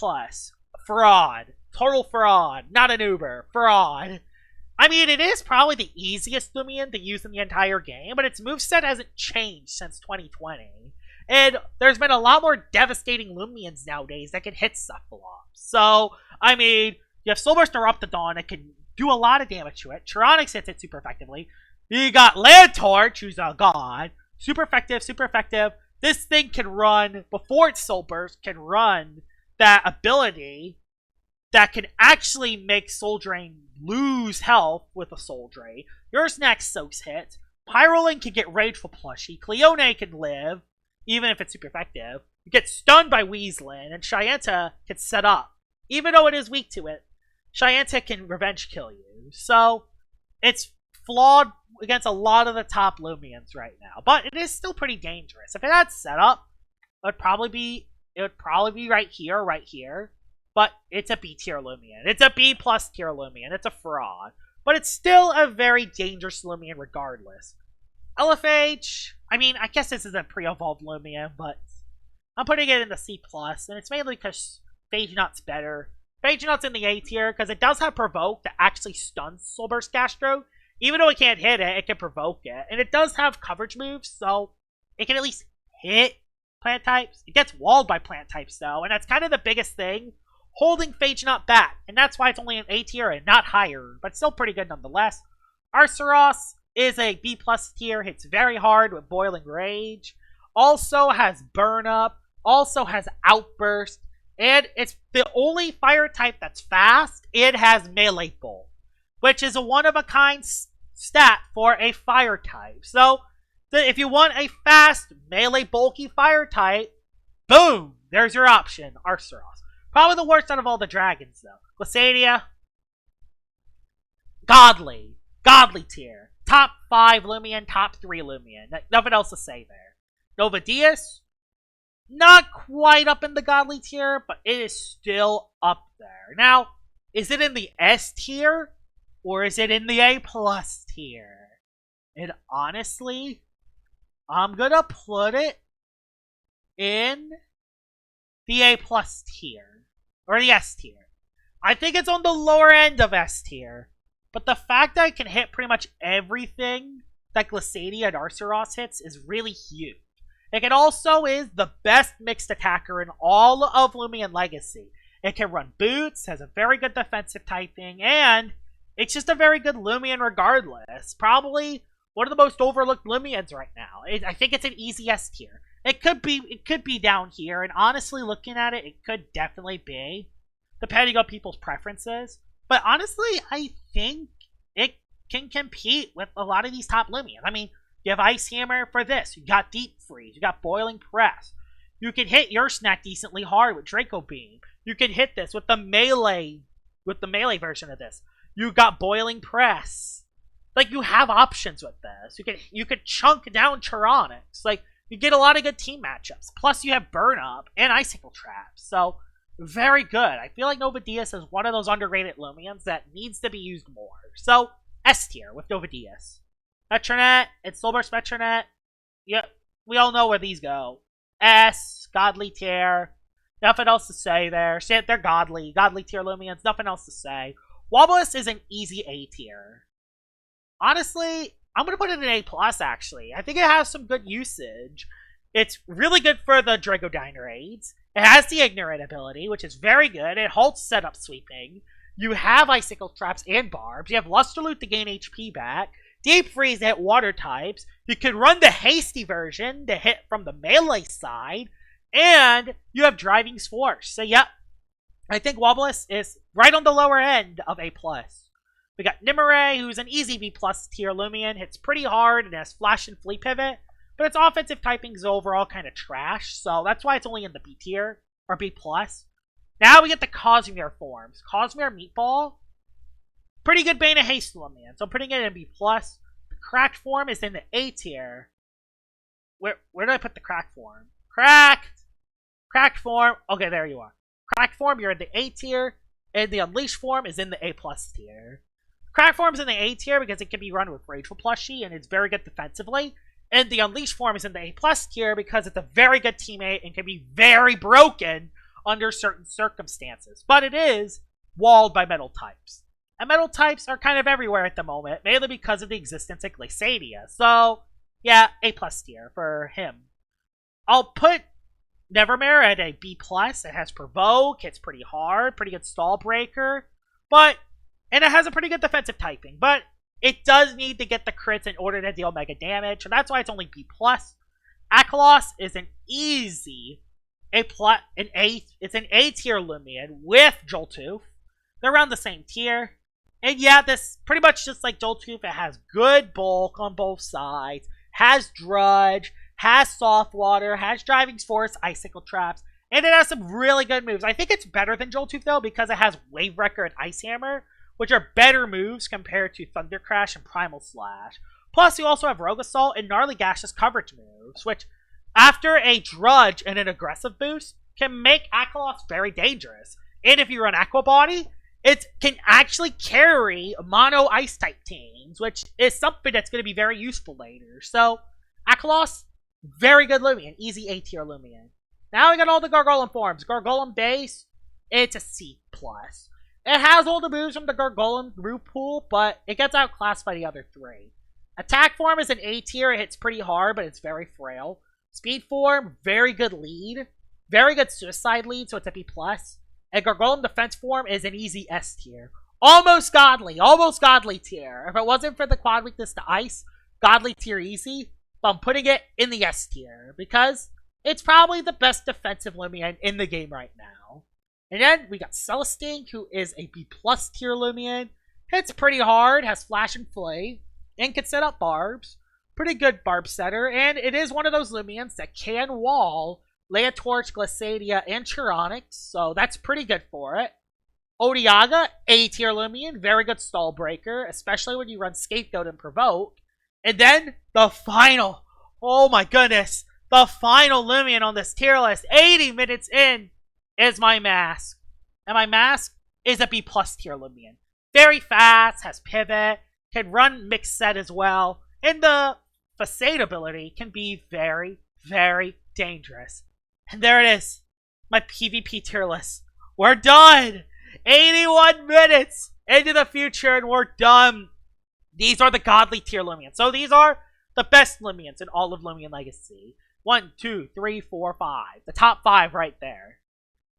Fraud. Total fraud. Not an Uber. Fraud. I mean, it is probably the easiest Lumian to use in the entire game, but its moveset hasn't changed since 2020. And there's been a lot more devastating Lumians nowadays that can hit Cephalops. So, I mean, you have Soulburst Eruptodon that can do a lot of damage to it. Tyrannox hits it super effectively. You got Land Torch, who's a god. Super effective, super effective. This thing can run, before its Soul Burst, can run that ability that can actually make Soul Drain lose health with a Soul Drain. Yours next soaks hit. Pyroling can get Rageful Plushie. Cleone can live, even if it's super effective. You get stunned by Weaslin, and Shyenta can set up. Even though it is weak to it, Shyenta can revenge kill you. So, it's flawed against a lot of the top Lumians right now. But it is still pretty dangerous. If it had setup, it would probably be right here. But it's a B tier Lumian. It's a B plus tier Lumian. It's a fraud. But it's still a very dangerous Lumian regardless. LFH, I mean, I guess this is a pre-evolved Lumian, but I'm putting it in the C+, and it's mainly because Phage Knot's better. Phage Knot's in the A tier because it does have Provoke that actually stuns Soul Burst Gastro. Even though it can't hit it, it can provoke it. And it does have coverage moves, so it can at least hit plant types. It gets walled by plant types, though, and that's kind of the biggest thing, holding Phage Knot back. And that's why it's only an A tier and not higher, but still pretty good nonetheless. Arceros is a B plus tier, hits very hard with Boiling Rage. Also has Burn Up, also has Outburst, and it's the only fire type that's fast. It has Melee Bolt, which is a one-of-a-kind stat for a fire type. So, if you want a fast, melee, bulky fire type, boom! There's your option, Arceros. Probably the worst out of all the dragons, though. Glacedia, godly tier. Top 5 Lumian, top 3 Lumian. Nothing else to say there. Nova Diaz, not quite up in the godly tier, but it is still up there. Now, is it in the S tier? Or is it in the A plus tier? And honestly, I'm gonna put it in the A plus tier. Or the S tier. I think it's on the lower end of S tier. But the fact that it can hit pretty much everything that Glacedia and Arceros hits is really huge. It also is the best mixed attacker in all of Loomian Legacy. It can run boots, has a very good defensive typing, and it's just a very good Lumian regardless. Probably one of the most overlooked Lumians right now. I think it's an easy S tier. It could be down here, and honestly, looking at it, it could definitely be, depending on people's preferences. But honestly, I think it can compete with a lot of these top Lumians. I mean, you have Ice Hammer for this. You got Deep Freeze. You got Boiling Press. You can hit your snack decently hard with Draco Beam. You can hit this with the melee version of this. You got Boiling Press. Like, you have options with this. You could chunk down Tyrannics. Like, you get a lot of good team matchups. Plus, you have Burn Up and Icicle Traps. So, very good. I feel like Nova Diaz is one of those underrated Lumians that needs to be used more. So, S tier with Nova Diaz. Metronet and Soul Burst Metronet. Yep, we all know where these go. S, godly tier. Nothing else to say there. They're godly tier Lumians. Nothing else to say. Wobbulis is an easy A tier. Honestly, I'm going to put it in A+, actually. I think it has some good usage. It's really good for the Dragodyne raids. It has the Ignorant ability, which is very good. It halts setup sweeping. You have Icicle Traps and Barbs. You have Luster Loot to gain HP back. Deep Freeze to hit water types. You can run the Hasty version to hit from the melee side. And you have Driving Force. So, yep. I think Wobbulis is right on the lower end of A+. We got Nimue, who's an easy B+ tier Lumian. Hits pretty hard and has Flash and Flea Pivot. But its offensive typing is overall kind of trash. So that's why it's only in the B tier. Or B+. Now we get the Cosmere forms. Cosmere Meatball. Pretty good Bane of Haste Lumian. So I'm putting it in B+. The Cracked form is in the A tier. Where did I put the Cracked form? Cracked form. Okay, there you are. Cracked form, you're in the A tier. And the Unleash form is in the A+ tier. Cracked form is in the A tier because it can be run with Rageful Plushie and it's very good defensively. And the Unleash form is in the A+ tier because it's a very good teammate and can be very broken under certain circumstances. But it is walled by metal types. And metal types are kind of everywhere at the moment, mainly because of the existence of Glacedia. So, yeah, A+ tier for him. I'll put Nevermare at a B+. It has Provoke, it's pretty hard, pretty good stall breaker, and it has a pretty good defensive typing, but it does need to get the crits in order to deal mega damage, and that's why it's only B+. Akalos is an easy it's an A tier Lumian with Joltooth. They're around the same tier. And yeah, this pretty much just like Joltooth, it has good bulk on both sides, has Drudge, has Soft Water, has Driving Force, Icicle Traps, and it has some really good moves. I think it's better than Joltooth though because it has Wave Wrecker and Ice Hammer, which are better moves compared to Thunder Crash and Primal Slash. Plus, you also have Rogue Assault and Gnarly Gash's coverage moves, which after a Drudge and an aggressive boost, can make Akalos very dangerous. And if you run Aqua Body, it can actually carry mono ice type teams, which is something that's going to be very useful later. So, Akalos, very good Lumian. Easy A tier Lumian. Now we got all the Gargolem forms. Gargolem base, it's a C+. It has all the moves from the Gargolem group pool, but it gets outclassed by the other three. Attack form is an A tier. It hits pretty hard, but it's very frail. Speed form, very good lead. Very good suicide lead, so it's a B+. And Gargolem defense form is an easy S tier. Almost godly tier. If it wasn't for the quad weakness to ice, godly tier easy. But I'm putting it in the S tier because it's probably the best defensive Lumian in the game right now. And then we got Celestine, who is a B+ tier Lumian. Hits pretty hard, has flash and flay, and can set up barbs. Pretty good barb setter, and it is one of those Lumians that can wall Lay a Torch, Glissadia, and Chironics, so that's pretty good for it. Odiaga, A tier Lumian, very good stall breaker, especially when you run Scapegoat and Provoke. And then the final, oh my goodness, the final Lumian on this tier list, 80 minutes in, is my Mask. And my Mask is a B+ tier Lumian. Very fast, has pivot, can run mixed set as well, and the Facade ability can be very, very dangerous. And there it is, my PvP tier list. We're done! 81 minutes into the future and we're done. These are the godly tier Lumians. So these are the best Lumians in all of Loomian Legacy. 1, 2, 3, 4, 5. The top 5 right there.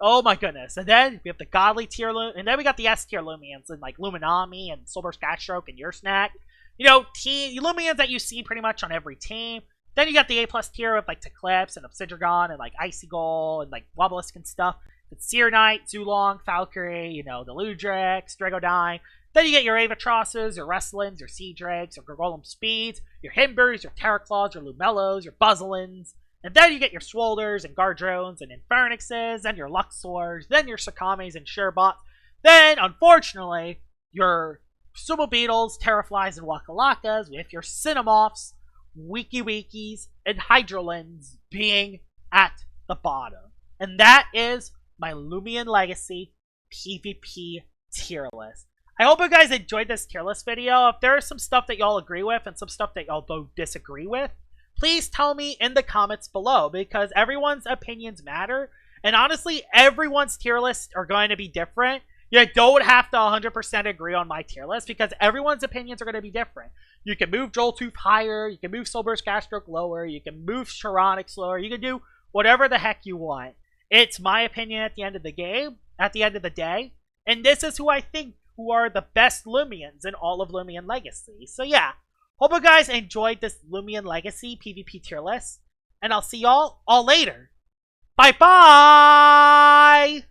Oh my goodness. And then we have the godly tier and then we got the S tier Lumians in like Luminami and Soulburst Gatstroke and Your Snack. You know, Lumians that you see pretty much on every team. Then you got the A+ tier with like Teclipse and Obsidian and like Icy Goal and like Wobblisk and stuff. It's Seer Knight, Zulong, Valkyrie, you know, the Ludrix, Dragodine. Then you get your Avatrosses, your Wrestlins, your Sea Drakes, your Gargolem Speeds, your Himbers, your Terraclaws, your Lumellos, your Buzzlins. And then you get your Swolders and Gardrones and Infernixes, then your Luxors, then your Sakames and Sherbots. Then, unfortunately, your Sumo Beetles, Terraflies, and Wakalakas with your Cinemophs, Wiki-Wikis, and Hydrolins being at the bottom. And that is my Loomian Legacy PvP tier list. I hope you guys enjoyed this tier list video. If there is some stuff that y'all agree with and some stuff that y'all don't disagree with, please tell me in the comments below because everyone's opinions matter. And honestly, everyone's tier lists are going to be different. You don't have to 100% agree on my tier list because everyone's opinions are going to be different. You can move Joltooth higher, you can move Soulburst Gatstroke lower, you can move Chironics lower, you can do whatever the heck you want. It's my opinion at the end of the game, at the end of the day, and this is who I think who are the best Lumians in all of Loomian Legacy. So yeah, hope you guys enjoyed this Loomian Legacy PvP tier list, and I'll see y'all all later. Bye-bye!